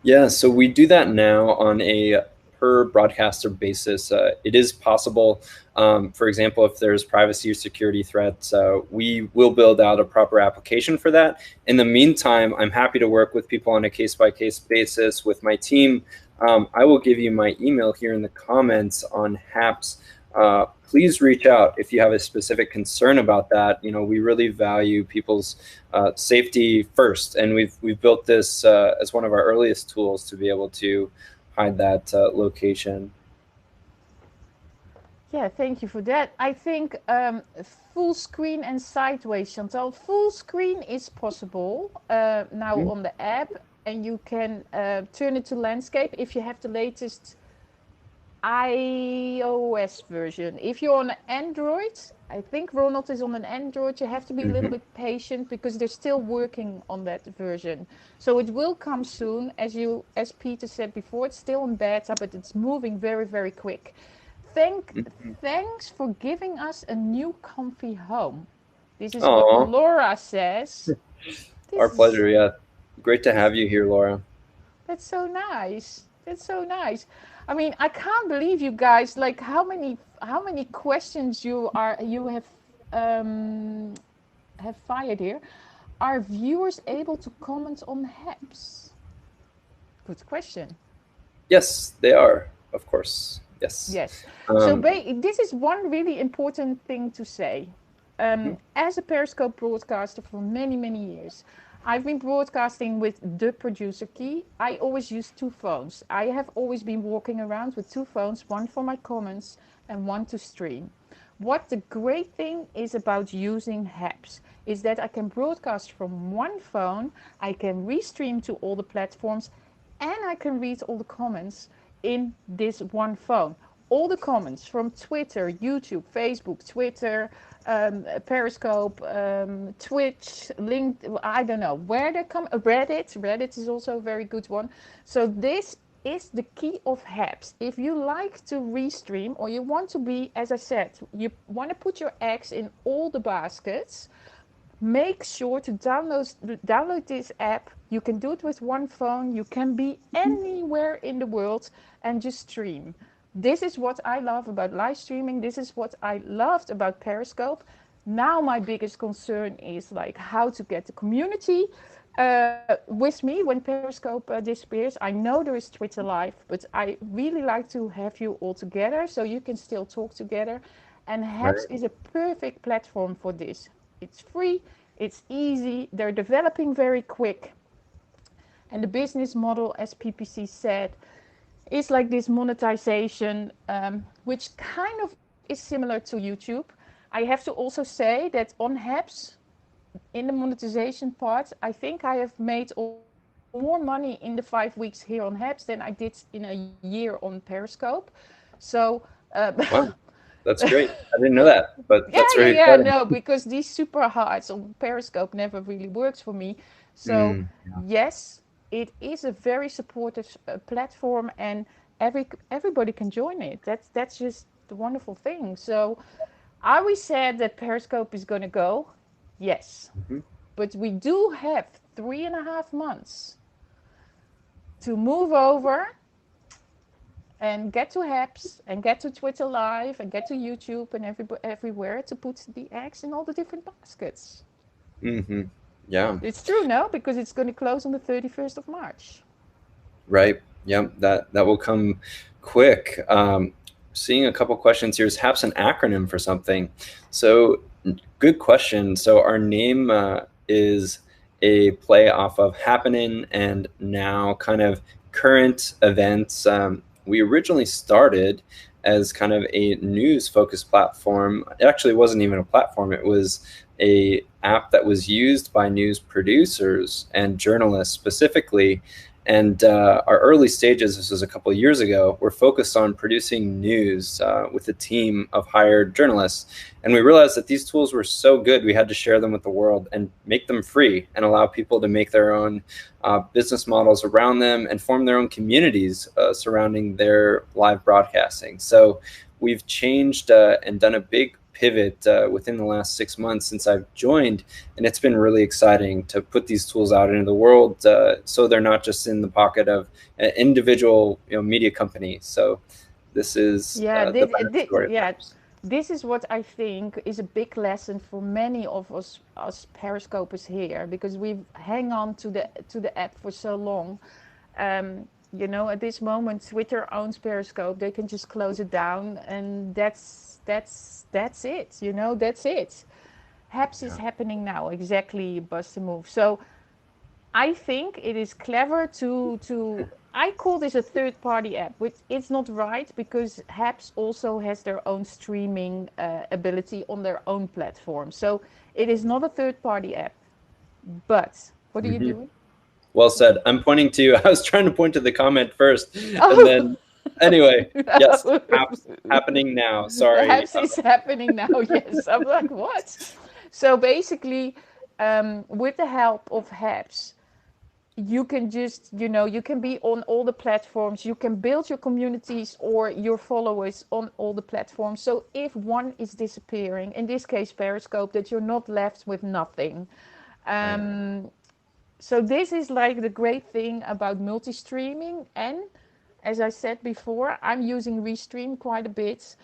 Yeah, so we do that now on a per broadcaster basis. It is possible, for example, if there's privacy or security threats, we will build out a proper application for that. In the meantime, I'm happy to work with people on a case by case basis with my team. I will give you my email here in the comments on HAPS. Please reach out if you have a specific concern about that. We really value people's safety first, and we've built this as one of our earliest tools to be able to hide that location. Yeah, thank you for that. I think full screen and sideways, Chantal. Full screen is possible now Mhm. on the app, and you can turn it to landscape if you have the latest iOS version. If you're on Android, I think Ronald is on an Android, you have to be a little Mhm. bit patient because they're still working on that version. So it will come soon. As Peter said before, it's still in beta, but it's moving very, very quick. Thank, Mhm. thanks for giving us a new comfy home. This is what Aw, Laura says. our This is pleasure. Yeah, great to this have you here, Laura. That's so nice. That's so nice. I mean, I can't believe you guys like how many questions um have fired here. Are viewers able to comment on HEPs? Good question. Yes, they are, of course. Yes. Yes. So Um, this is one really important thing to say. mhm. As a Periscope broadcaster for many, many years, I've been broadcasting with the producer key. I always use two phones. I have always been walking around with two phones, one for my comments and one to stream. what the great thing is about using Habs is that I can broadcast from one phone, I can restream to all the platforms, and I can read all the comments in this one phone. All the comments from Twitter, YouTube, Facebook, Twitter, Periscope, Twitch, LinkedIn, I don't know where they come. Reddit. Reddit is also a very good one. So this is the key of Habs. If you like to restream or you want to be, as I said, you want to put your eggs in all the baskets, make sure to download this app. You can do it with one phone. You can be anywhere in the world and just stream. This is what I love about live streaming. This is what I loved about Periscope. Now my biggest concern is like how to get the community with me when Periscope disappears. I know there is Twitter Live, but I really like to have you all together so you can still talk together. And Habs Right. is a perfect platform for this. It's free, it's easy, they're developing very quick. And the business model, as PPC said, is like this monetization, which kind of is similar to YouTube. I have to also say that on Habs, in the monetization part, I think I have made more money in the 5 weeks here on Habs than I did in a year on Periscope. So, Wow, that's great. I didn't know that, but that's very yeah, exciting. no, because these super hards on Periscope never really works for me. So, Yeah. yes, it is a very supportive platform, and everybody can join it. That's just the wonderful thing. So, are we sad that Periscope is going to go? Yes, Mhm. but we do have 3.5 months to move over and get to Habs and get to Twitter Live and get to YouTube and everywhere to put the eggs in all the different baskets. Mhm. Yeah. It's true, no? Because it's going to close on the 31st of March. Right. Yep. That will come quick. Seeing a couple questions here. Is HAPS an acronym for something? So, good question. So our name is a play off of happening and now kind of current events. We originally started as kind of a news focused platform. It actually wasn't even a platform. It was a app that was used by news producers and journalists specifically. And our early stages, this was a couple of years ago, were focused on producing news with a team of hired journalists. And we realized that these tools were so good, we had to share them with the world and make them free and allow people to make their own business models around them and form their own communities surrounding their live broadcasting. So we've changed and done a big pivot within the last 6 months since I've joined, and it's been really exciting to put these tools out into the world so they're not just in the pocket of an individual media company. So this is Yeah, the backstory of yeah, apps. this is what I think is a big lesson for many of us Periscopers here, because we hang on to the app for so long. At this moment, Twitter owns Periscope. They can just close it down, and that's it. That's it. Habs is Yeah. happening now. Exactly, bust a move. So I think it is clever to I call this a third party app, which it's not right because Habs also has their own streaming ability on their own platform. So it is not a third party app. But what are you Mhm. doing? Well said. I'm pointing to, I was trying to point to the comment first, and Oh, then anyway, yes, the happening now. Sorry. Habs is happening now. Yes, I'm like what? So basically, with the help of Habs, you can just you can be on all the platforms, you can build your communities or your followers on all the platforms, so if one is disappearing, in this case Periscope, that you're not left with nothing. Right. um, so this is like the great thing about multi-streaming, and as I said before, I'm using Restream quite a bit,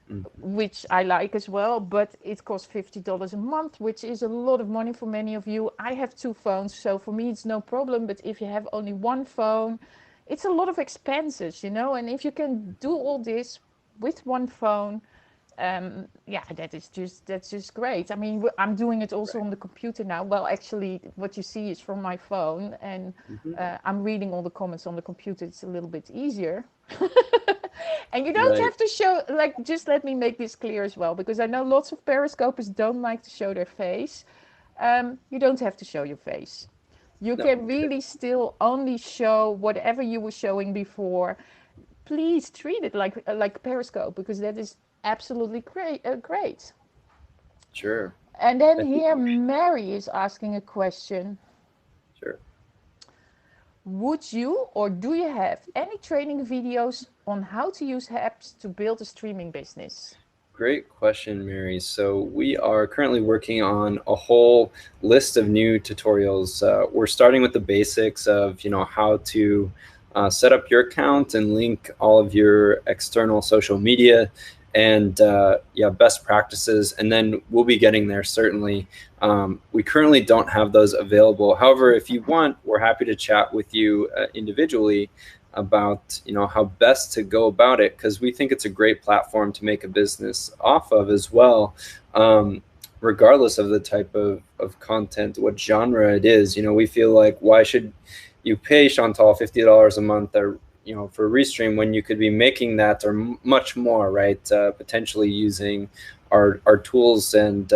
Mhm. which I like as well, but it costs $50 a month, which is a lot of money for many of you. I have two phones, so for me it's no problem, but if you have only one phone, it's a lot of expenses, and if you can do all this with one phone, yeah, that's just great. I mean, I'm doing it also Right. on the computer now. Well, actually, what you see is from my phone, and Mhm. I'm reading all the comments on the computer. It's a little bit easier. And you don't Right. have to show, like, just let me make this clear as well, because I know lots of Periscopers don't like to show their face. You don't have to show your face. You No. can really still only show whatever you were showing before. Please treat it like Periscope, because that is absolutely great. Sure. And then I think here Mary is asking a question. sure. Would you or do you have any training videos on how to use apps to build a streaming business? Great question, Mary. So we are currently working on a whole list of new tutorials. We're starting with the basics of, how to set up your account and link all of your external social media and best practices. And then we'll be getting there, certainly. We currently don't have those available. However, if you want, we're happy to chat with you individually about how best to go about it, because we think it's a great platform to make a business off of as well, regardless of the type of content, what genre it is. We feel like, why should you pay Chantal $50 a month or for Restream when you could be making that or much more, right? Potentially using our tools and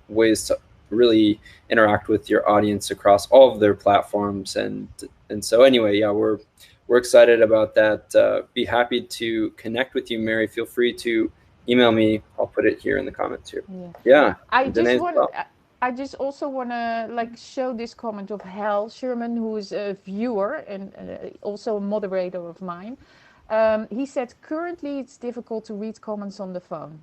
ways to really interact with your audience across all of their platforms. And so anyway, yeah, we're excited about that. Be happy to connect with you, Mary. Feel free to email me. I'll put it here in the comments here. Yeah. I just Danae as want. well. I just also want to show this comment of Hal Sherman, who is a viewer and also a moderator of mine. He said currently it's difficult to read comments on the phone.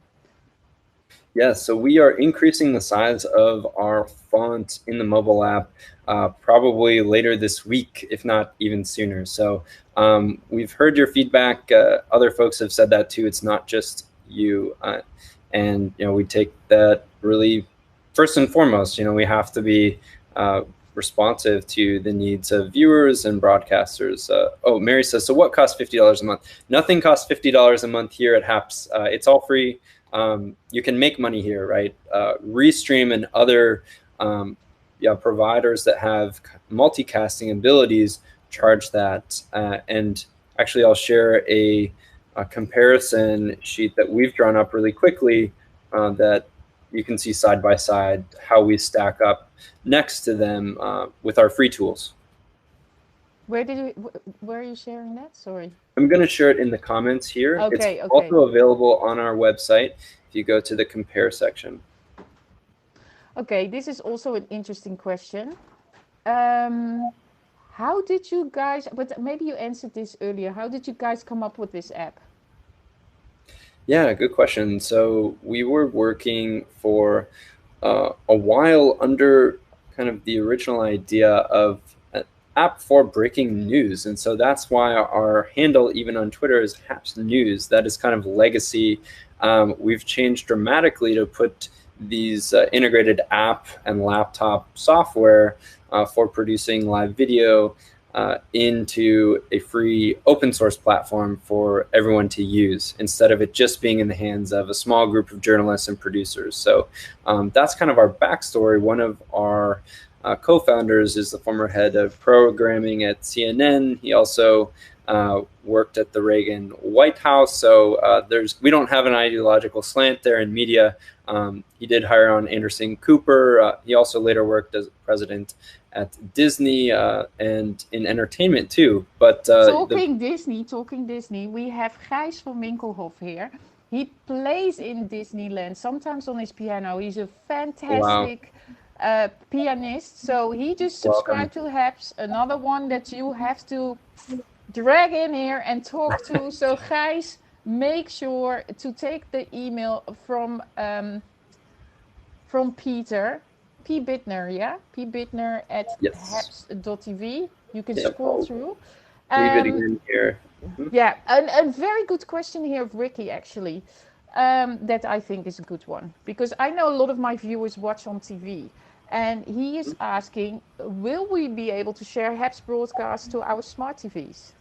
Yeah, so we are increasing the size of our font in the mobile app probably later this week, if not even sooner. So we've heard your feedback. Other folks have said that too. It's not just you. And we take that really first and foremost. We have to be responsive to the needs of viewers and broadcasters. Mary says, so what costs $50 a month? Nothing costs $50 a month here at HAPS. It's all free. You can make money here, right? Restream and other providers that have multicasting abilities charge that. And actually, I'll share a comparison sheet that we've drawn up really quickly that you can see side by side how we stack up next to them with our free tools. Where are you sharing that? Sorry. I'm going to share it in the comments here. Okay, it's also available on our website if you go to the compare section. Okay, this is also an interesting question. How did you guys, but maybe you answered this earlier, how did you guys come up with this app? Yeah, good question. So we were working for a while under kind of the original idea of an app for breaking news. And so that's why our handle, even on Twitter, is Haps News. That is kind of legacy. We've changed dramatically to put these integrated app and laptop software for producing live video into a free open source platform for everyone to use, instead of it just being in the hands of a small group of journalists and producers. So that's kind of our backstory. One of our co-founders is the former head of programming at CNN. He also worked at the Reagan White House. So we don't have an ideological slant there in media. He did hire on Anderson Cooper. He also later worked as president at Disney and in entertainment too. But talking Disney, we have Gijs van Winkelhof here. He plays in Disneyland, sometimes on his piano. He's a fantastic pianist. So he just subscribed to Haps, another one that you have to drag in here and talk to. So Gijs, make sure to take the email from Peter. P. Bittner, yeah? P. Bittner at haps.tv. You can scroll through. Leave it again here. Yeah, a very good question here of Ricky, actually, that I think is a good one. Because I know a lot of my viewers watch on TV. And he is asking, will we be able to share Haps broadcasts to our smart TVs?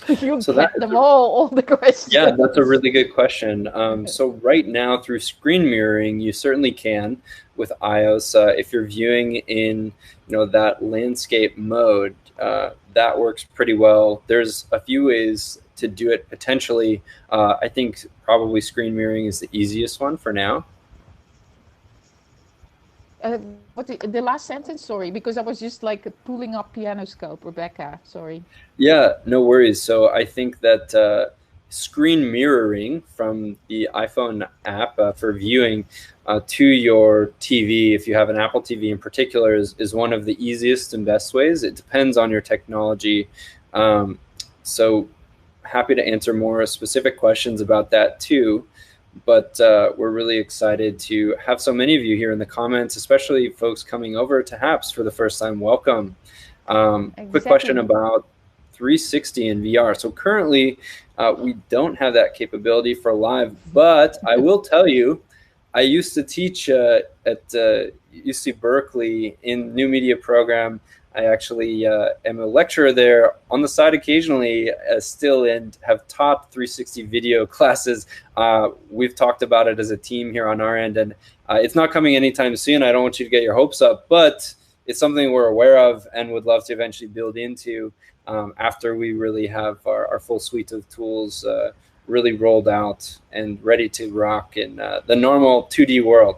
You get them all the questions. Yeah, that's a really good question. So right now, through screen mirroring, you certainly can with iOS. If you're viewing in that landscape mode, that works pretty well. There's a few ways to do it potentially. I think probably screen mirroring is the easiest one for now. What the last sentence? Sorry, because I was just like pulling up Pianoscope, Rebecca. Sorry. Yeah, no worries. So I think that screen mirroring from the iPhone app for viewing to your TV, if you have an Apple TV in particular, is one of the easiest and best ways. It depends on your technology. So happy to answer more specific questions about that too. But we're really excited to have so many of you here in the comments, especially folks coming over to HAPS for the first time. Welcome. Quick question about 360 in VR. So currently, we don't have that capability for live, but I will tell you, I used to teach at UC Berkeley in new media program. I actually am a lecturer there on the side occasionally still, and have taught 360 video classes. We've talked about it as a team here on our end, and it's not coming anytime soon. I don't want you to get your hopes up, but it's something we're aware of and would love to eventually build into after we really have our full suite of tools really rolled out and ready to rock in the normal 2D world.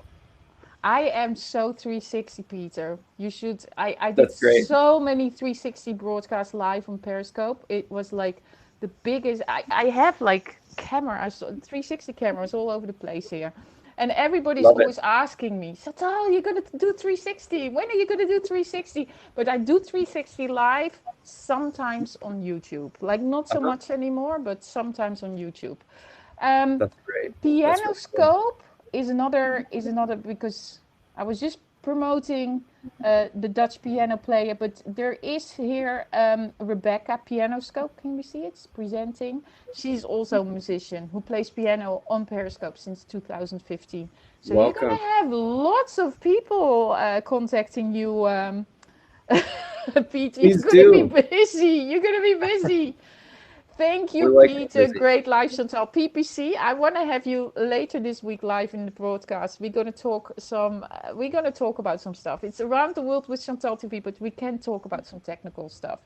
I am so 360, Peter. You should. I did so many 360 broadcasts live on Periscope. It was like the biggest. I have like cameras, 360 cameras all over the place here. And everybody's always asking me, Chantal, you're going to do 360. When are you going to do 360? But I do 360 live sometimes on YouTube. Like not so much anymore, but sometimes on YouTube. That's great. Pianoscope is another because I was just promoting the Dutch piano player, but there is here Rebecca Pianoscope. Can we see it? It's presenting. She's also a musician who plays piano on Periscope since 2015. So welcome. You're gonna have lots of people contacting you, Pete. You're gonna be busy. You're gonna be busy. Thank you, Peter. Great live, Chantal. PPC, I want to have you later this week live in the broadcast. We're going to talk about some stuff. It's around the world with Chantal TV, but we can talk about some technical stuff.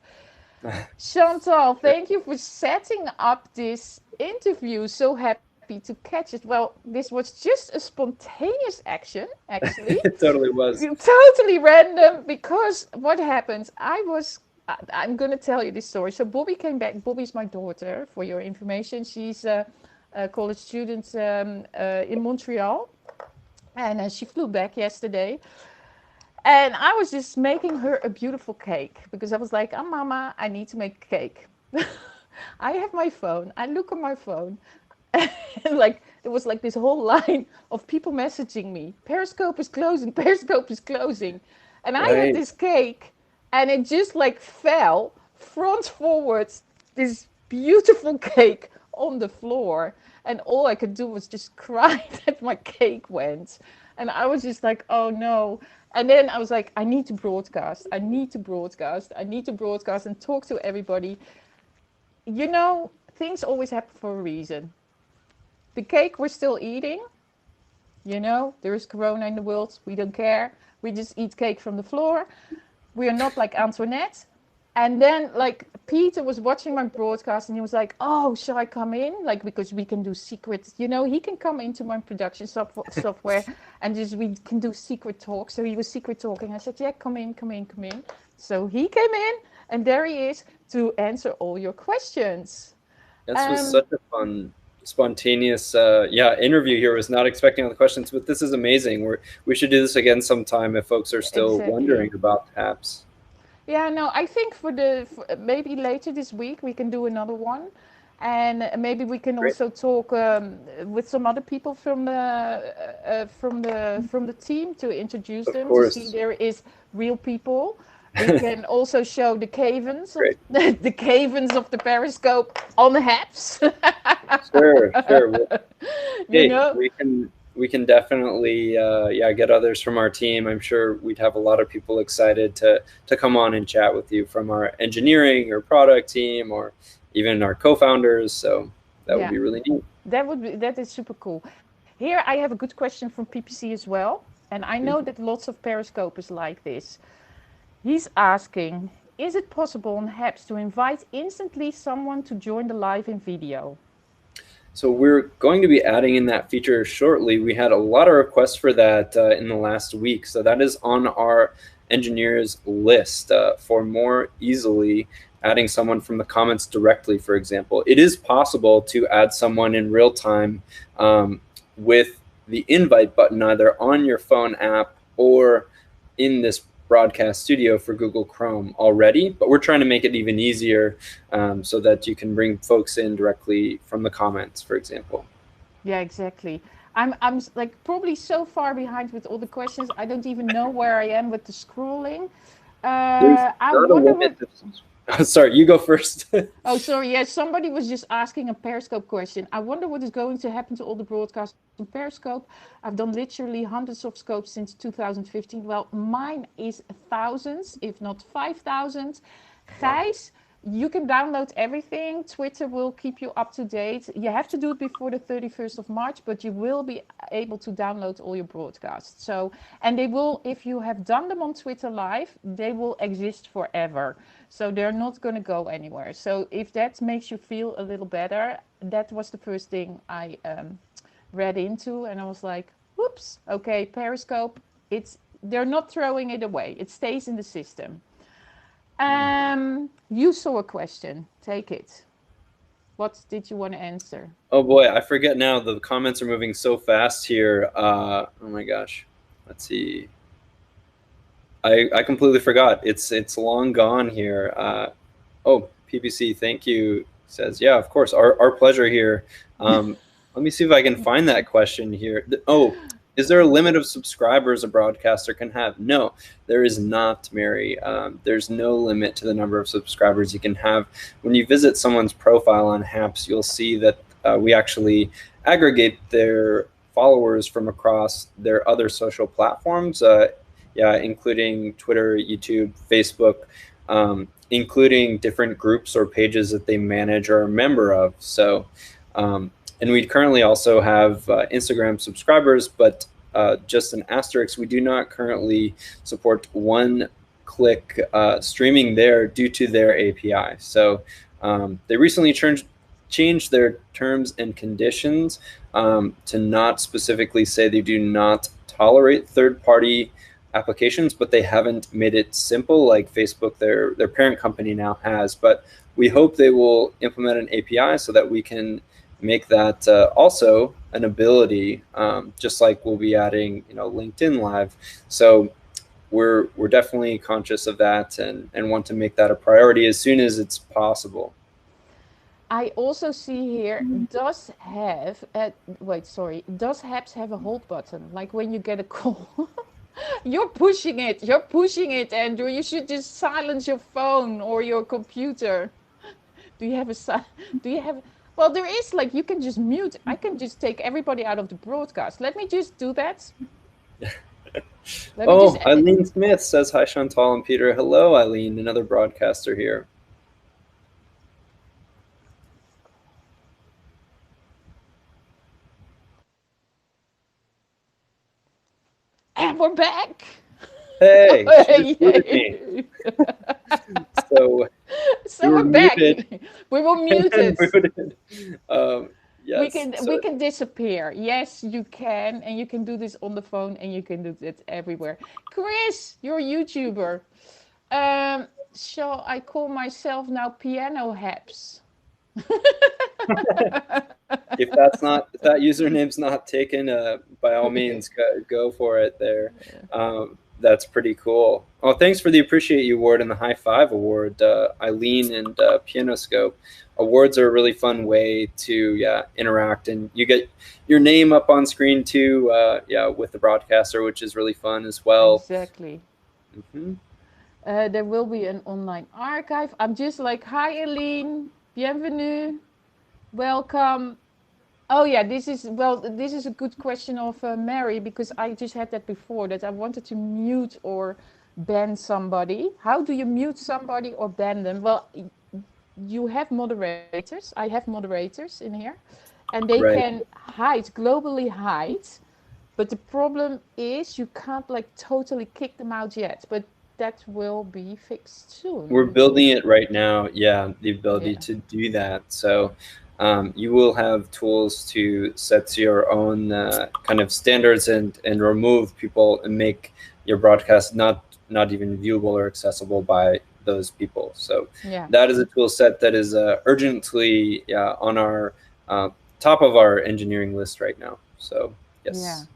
Chantal, thank you for setting up this interview. So happy to catch it. Well, this was just a spontaneous action, actually. It totally was. Totally random, because what happened? I'm going to tell you this story. So Bobby came back. Bobby's my daughter, for your information. She's a college student in Montreal. And she flew back yesterday. And I was just making her a beautiful cake. Because I was like, Mama, I need to make a cake. I have my phone. I look on my phone. And like, there was like this whole line of people messaging me. Periscope is closing. Periscope is closing. And I had this cake. And it just like fell front forwards, this beautiful cake on the floor. And all I could do was just cry that my cake went. And I was just like, oh no. And then I was like, I need to broadcast. I need to broadcast. I need to broadcast and talk to everybody. You know, things always happen for a reason. The cake we're still eating. You know, there is corona in the world. We don't care. We just eat cake from the floor. We are not like Antoinette. And then like Peter was watching my broadcast and he was like, oh, shall I come in? Like, because we can do secret, you know, he can come into my production software and just we can do secret talk. So he was secret talking. I said, yeah, come in. So he came in and there he is to answer all your questions. This was such a fun, spontaneous interview here. Was not expecting all the questions, but this is amazing. We should do this again sometime if folks are still wondering about apps. Yeah, no, I think maybe later this week we can do another one, and maybe we can also talk with some other people from the team to introduce them to see there is real people. We can also show the cavens, the cavens of the Periscope on the HAPS. Sure. You know, we can definitely get others from our team. I'm sure we'd have a lot of people excited to come on and chat with you from our engineering or product team or even our co-founders. So that would be really neat. That is super cool. Here I have a good question from PPC as well, and I know that lots of Periscopers like this. He's asking, is it possible on HAPS to invite instantly someone to join the live in video? So we're going to be adding in that feature shortly. We had a lot of requests for that in the last week. So that is on our engineers list for more easily adding someone from the comments directly, for example. It is possible to add someone in real time with the invite button either on your phone app or in this broadcast studio for Google Chrome already, but we're trying to make it even easier so that you can bring folks in directly from the comments, for example. Yeah, exactly. I'm like probably so far behind with all the questions. I don't even know where I am with the scrolling. There's I not a wonder what. limit. Sorry, you go first. Oh, sorry. Yeah, somebody was just asking a Periscope question. I wonder what is going to happen to all the broadcasts on Periscope. I've done literally hundreds of scopes since 2015. Well, mine is thousands, if not 5,000. Gijs, you can download everything. Twitter will keep you up to date. You have to do it before the 31st of March, but you will be able to download all your broadcasts. So, and they will, if you have done them on Twitter Live, they will exist forever. So they're not going to go anywhere. So if that makes you feel a little better, that was the first thing I read into, and I was like, whoops, okay, Periscope, they're not throwing it away. It stays in the system. You saw a question. Take it. What did you want to answer? Oh boy, I forget now. The comments are moving so fast here. Oh my gosh. Let's see. I completely forgot. It's long gone here. Oh, PPC, thank you. Says, yeah, of course, our pleasure here. Let me see if I can find that question here. Oh, is there a limit of subscribers a broadcaster can have? No, there is not, Mary. There's no limit to the number of subscribers you can have. When you visit someone's profile on HAPS, you'll see that we actually aggregate their followers from across their other social platforms, including Twitter, YouTube, Facebook, including different groups or pages that they manage or are a member of. So, and we currently also have Instagram subscribers, but just an asterisk, we do not currently support one-click streaming there due to their API. So they recently changed their terms and conditions to not specifically say they do not tolerate third-party applications, but they haven't made it simple like Facebook, their parent company, now has. But we hope they will implement an API so that we can make that also an ability, just like we'll be adding, LinkedIn Live. So we're definitely conscious of that and want to make that a priority as soon as it's possible. I also see here, does HAPS have a hold button? Like when you get a call. You're pushing it, Andrew. You should just silence your phone or your computer. Do you have well, there is, like, you can just mute. I can just take everybody out of the broadcast. Let me just do that. Eileen Smith says, hi, Chantal and Peter. Hello, Eileen, another broadcaster here. And we're back. Hey, she just muted me. So we're back. Muted. We were muted. Yes. We can disappear. Yes, you can, and you can do this on the phone, and you can do it everywhere. Chris, you're a YouTuber. Shall I call myself now Piano Haps? If that username's not taken, by all means, go for it there. That's pretty cool. Oh, thanks for the Appreciate You Award and the High Five Award, Eileen and Pianoscope. Awards are a really fun way to interact, and you get your name up on screen too, with the broadcaster, which is really fun as well. Exactly. There will be an online archive. I'm just like, hi, Eileen, bienvenue, welcome. Oh yeah, this is a good question of Mary, because I just had that before, that I wanted to mute or ban somebody. How do you mute somebody or ban them? Well, you have moderators. I have moderators in here, and they can globally hide. But the problem is you can't like totally kick them out yet. But that will be fixed We're soon. building it right now. Yeah, the ability Yeah. to do that. So you will have tools to set your own kind of standards and remove people and make your broadcast not even viewable or accessible by those people. So Yeah. that is a tool set that is urgently on our uh, top of our engineering list right now. So Yeah. yes,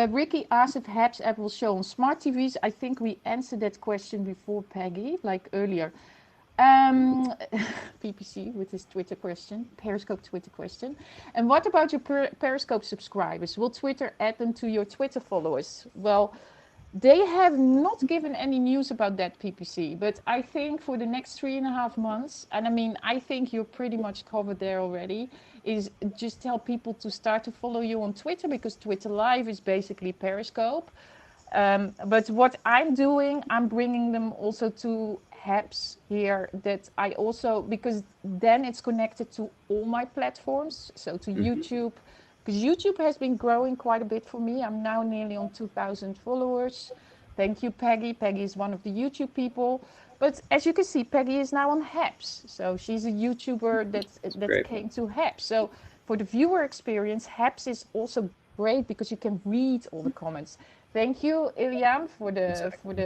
Ricky asked if Habs app will show on smart TVs. I think we answered that question before, Peggy, like earlier. Um, PPC with his Twitter question, Periscope Twitter question. And what about your Periscope subscribers? Will Twitter add them to your Twitter followers? Well, they have not given any news about that, PPC, but I think for the next 3.5 months, and I mean, I think you're pretty much covered there already, is just tell people to start to follow you on Twitter, because Twitter Live is basically Periscope. But what I'm doing, I'm bringing them also to apps here that I also, because then it's connected to all my platforms, so to hmm YouTube, because YouTube has been growing quite a bit for me. I'm now nearly on 2,000 followers. Thank you, Peggy. Peggy is one of the YouTube people. But as you can see, Peggy is now on Haps. So she's a YouTuber it's that great. came to Haps. So for the viewer experience, Haps is also great because you can read all the comments. Thank you, Iliam, Exactly.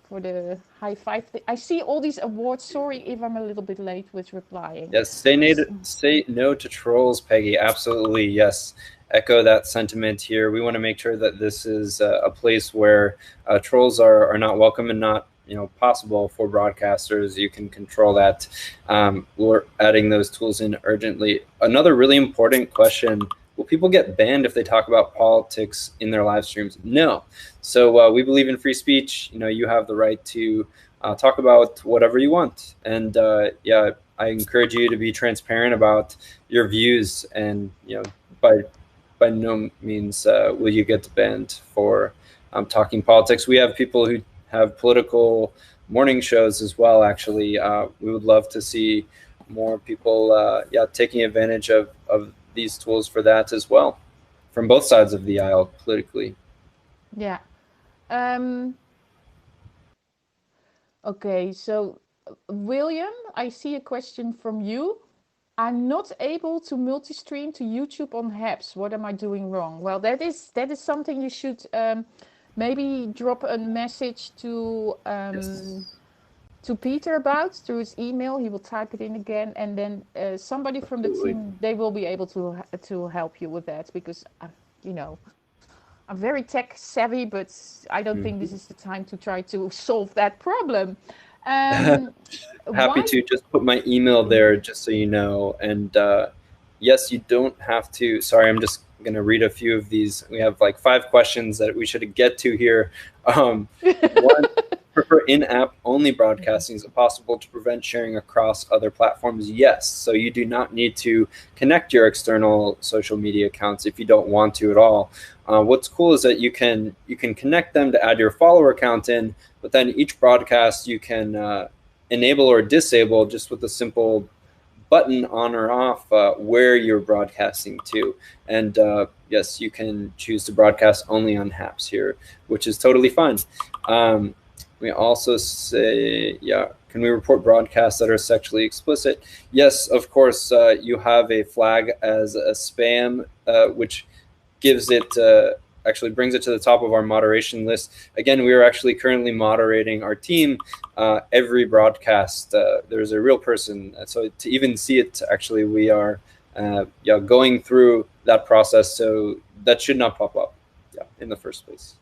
for the high five. I see all these awards. Sorry if I'm a little bit late with replying. Yes, say no to trolls, Peggy. Absolutely, yes. Echo that sentiment here. We want to make sure that this is a place where trolls are not welcome and not possible for broadcasters. You can control that. We're adding those tools in urgently. Another really important question: will people get banned if they talk about politics in their live streams? No. So we believe in free speech. You have the right to talk about whatever you want, and yeah, I encourage you to be transparent about your views, and by no means will you get banned for talking politics. We have people who have political morning shows as well. Actually, we would love to see more people, taking advantage of these tools for that as well, from both sides of the aisle politically. Yeah. Um, okay. So, William, I see a question from you. I'm not able to multi-stream to YouTube on Habs. What am I doing wrong? Well, that is something you should maybe drop a message Yes, to Peter about through his email. He will type it in again, and then somebody from the absolutely. team, they will be able to help you with that, because you know I'm very tech savvy, but I don't think this is the Mhm. time to try to solve that problem. Um, Happy why? to just put my email there just so you know. And yes, you don't have to. Sorry, I'm just going to read a few of these. We have like 5 questions that we should get to here. One, prefer in app only broadcasting. Is it possible to prevent sharing across other platforms? Yes. So you do not need to connect your external social media accounts if you don't want to at all. What's cool is that you can connect them to add your follower count in, but then each broadcast you can enable or disable just with a simple button on or off where you're broadcasting to. And yes, you can choose to broadcast only on Haps here, which is totally fine. We also say, yeah, can we report broadcasts that are sexually explicit? Yes, of course. You have a flag as a spam, which gives it actually brings it to the top of our moderation list. Again, we are actually currently moderating our team. Every broadcast, there's a real person. So to even see it, actually, we are going through that process. So that should not pop up, in the first place.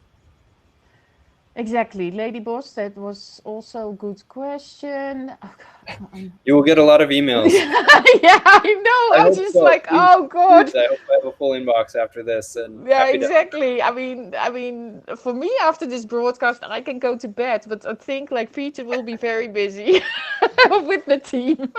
Exactly, Lady Boss. That was also a good question. Oh God, You will get a lot of emails. yeah, I I know. I'm hope just so. like, Please, oh please. God. I hope I have a full inbox after this, and Yeah, happy to help. exactly. I mean, for me, after this broadcast, I can go to bed. But I think like Peter will be very busy with the team.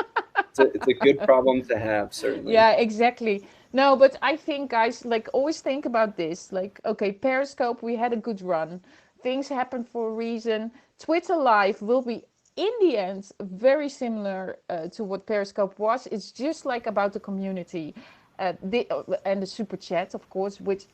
It's a good problem to have, certainly. Yeah, exactly. No, but I think, guys, like, always think about this. Like, okay, Periscope, we had a good run. Things happen for a reason. Twitter Live will be, in the end, very similar to what Periscope was. It's just like about the community. And the super chat, of course, which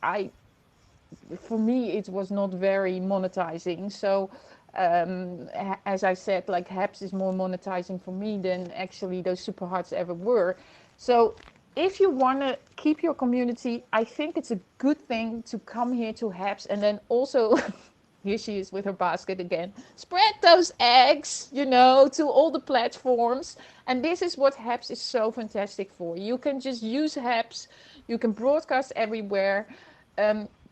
for me, it was not very monetizing. So As I said, like HAPS is more monetizing for me than actually those super hearts ever were. So if you want to keep your community, I think it's a good thing to come here to HAPS, and then also here she is with her basket again. Spread those eggs, to all the platforms. And this is what HAPS is so fantastic for. You can just use HAPS, you can broadcast everywhere.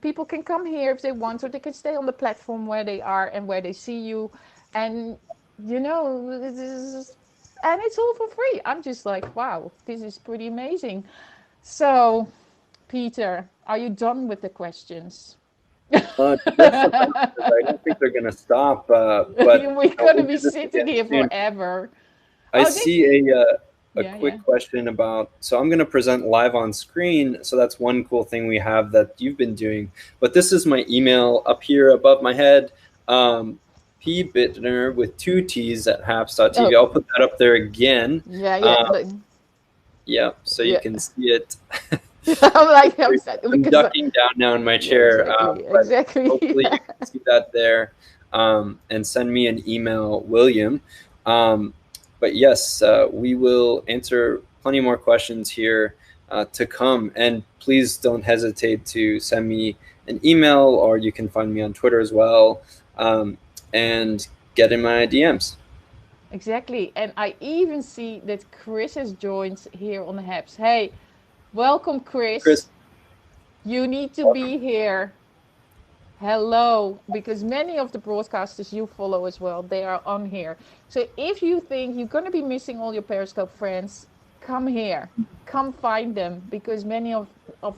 People can come here if they want, or they can stay on the platform where they are and where they see you. And, and it's all for free. I'm just like, wow, this is pretty amazing. So, Peter, are you done with the questions? Just about, 'cause I don't think they're gonna stop. But We're going to we'll be do this sitting again here soon. forever. I Oh, this. see a Yeah, yeah. quick question about, so I'm going to present live on screen. So that's one cool thing we have that you've been doing. But this is my email up here above my head. Pbittner with 2 T's at haps.tv. Oh, I'll put that up there again. yeah, yeah. Um, yeah, so you Yeah. can see it. I'm like, I'm I'm because ducking down now in my yeah, chair, exactly, but exactly. hopefully you can see that there, and send me an email, William. But yes, we will answer plenty more questions here to come. And please don't hesitate to send me an email, or you can find me on Twitter as well, and get in my DMs. Exactly. And I even see that Chris has joined here on the HAPS. Hey, welcome, Chris, Chris. You need to welcome. be here. Hello, because many of the broadcasters you follow as well, they are on here. So if you think you're going to be missing all your Periscope friends, come here. Come find them, because many of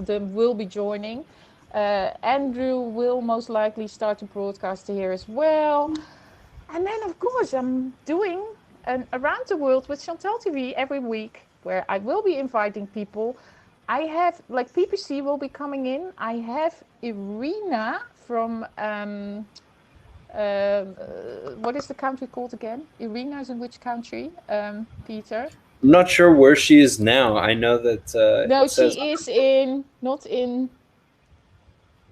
them will be joining. Andrew will most likely start to broadcast here as well. And then, of course, I'm doing an Around the World with Chantal TV every week, where I will be inviting people. I have, like, PPC will be coming in. I have Irina from, what is the country called again? Irina is in which country, Peter? I'm not sure where she is now. I know that No, it says, she is in, not in,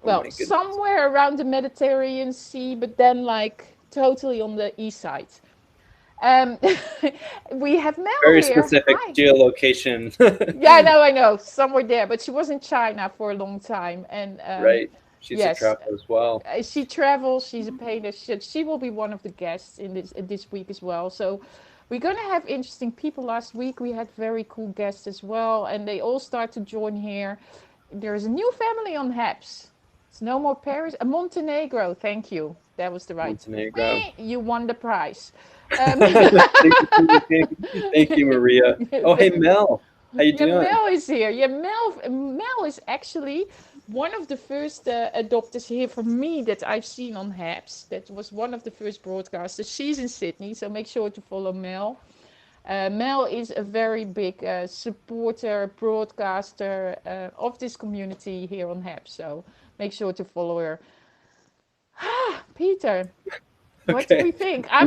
oh well, my goodness. somewhere around the Mediterranean Sea, but then, like, totally on the east side. Um, we have Mel Very here. specific Hi. geolocation. Yeah, I know, somewhere there. But she was in China for a long time, and Right. She's a yes, travel as well. she travels. She's a painter. She will be one of the guests in this week as well. So we're gonna have interesting people. Last week we had very cool guests as well, and they all start to join here. There is a new family on HAPS. It's no more Paris. Montenegro. Thank you. That was the right. Montenegro. You won the prize. Thank you, Maria. Oh, hey, Mel. How you Yeah, doing? Mel is here. Yeah, Mel is actually one of the first adopters here for me that I've seen on HAPS. That was one of the first broadcasters. She's in Sydney, so make sure to follow Mel. Mel is a very big supporter, broadcaster of this community here on HAPS. So make sure to follow her. Peter, what do we Okay. think? I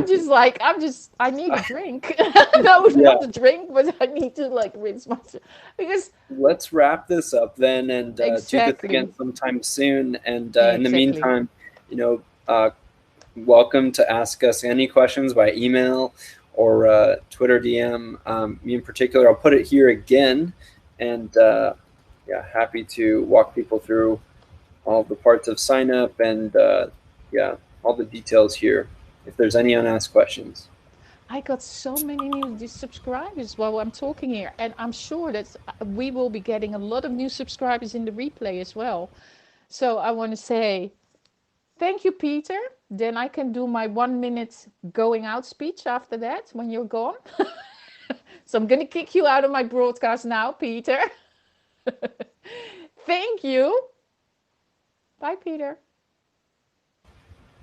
need a drink. No, Yeah. not a drink, but I need to like rinse myself. Because, Let's wrap this up then, and do this again exactly, sometime soon. And in the exactly. meantime, you know, welcome to ask us any questions by email or Twitter DM. Me in particular, I'll put it here again, and yeah, happy to walk people through all the parts of sign up and yeah, all the details here if there's any unasked questions. I got so many new subscribers while I'm talking here, and I'm sure that we will be getting a lot of new subscribers in the replay as well. So I want to say thank you, Peter. Then I can do my 1 minute going out speech after that when you're gone. So I'm going to kick you out of my broadcast now, Peter. Thank you. Bye, Peter.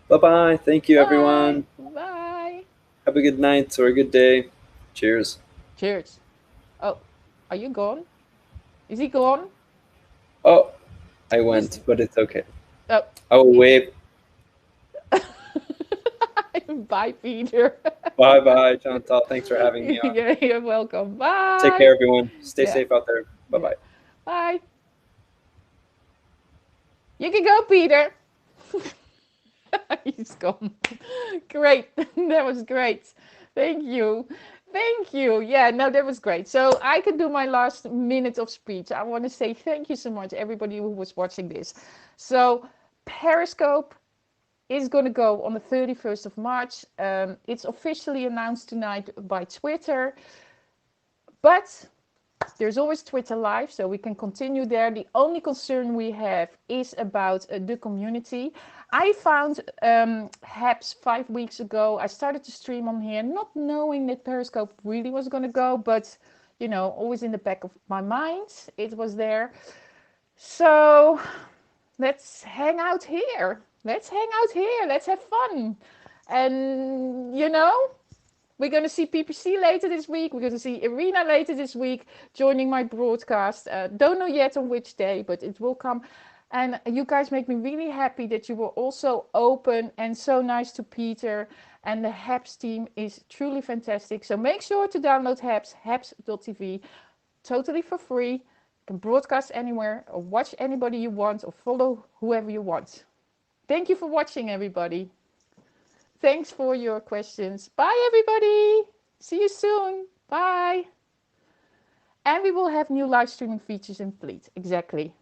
Bye bye. Thank you, Bye. everyone. Bye. Have a good night or a good day. Cheers. Cheers. Oh, are you gone? Is he gone? Oh, I He's, went, but it's okay. oh, I will wave. Bye, Peter. Bye bye, Chantal. Thanks for having me on. Yeah, you're welcome. Take Bye. care, everyone. Stay Yeah, safe out there. Bye yeah. bye. Bye. You can go, Peter. He's gone. Great. That was great. Thank you. Thank you. Yeah, no, that was great. So I can do my last minute of speech. I want to say thank you so much, everybody who was watching this. So, Periscope is going to go on the 31st of March. It's officially announced tonight by Twitter. But there's always Twitter Live, so we can continue there. The only concern we have is about the community. I found Habs 5 weeks ago. I started to stream on here, not knowing that Periscope really was going to go, but you know, always in the back of my mind, it was there. So let's hang out here. Let's hang out here. Let's have fun. And you know, we're going to see PPC later this week. We're going to see Irina later this week joining my broadcast. Don't know yet on which day, but it will come. And you guys make me really happy that you were also open and so nice to Peter. And the Habs team is truly fantastic. So make sure to download Habs, habs.tv, totally for free. You can broadcast anywhere or watch anybody you want or follow whoever you want. Thank you for watching, everybody. Thanks for your questions. Bye, everybody. See you soon. Bye. And we will have new live streaming features in Fleet. Exactly.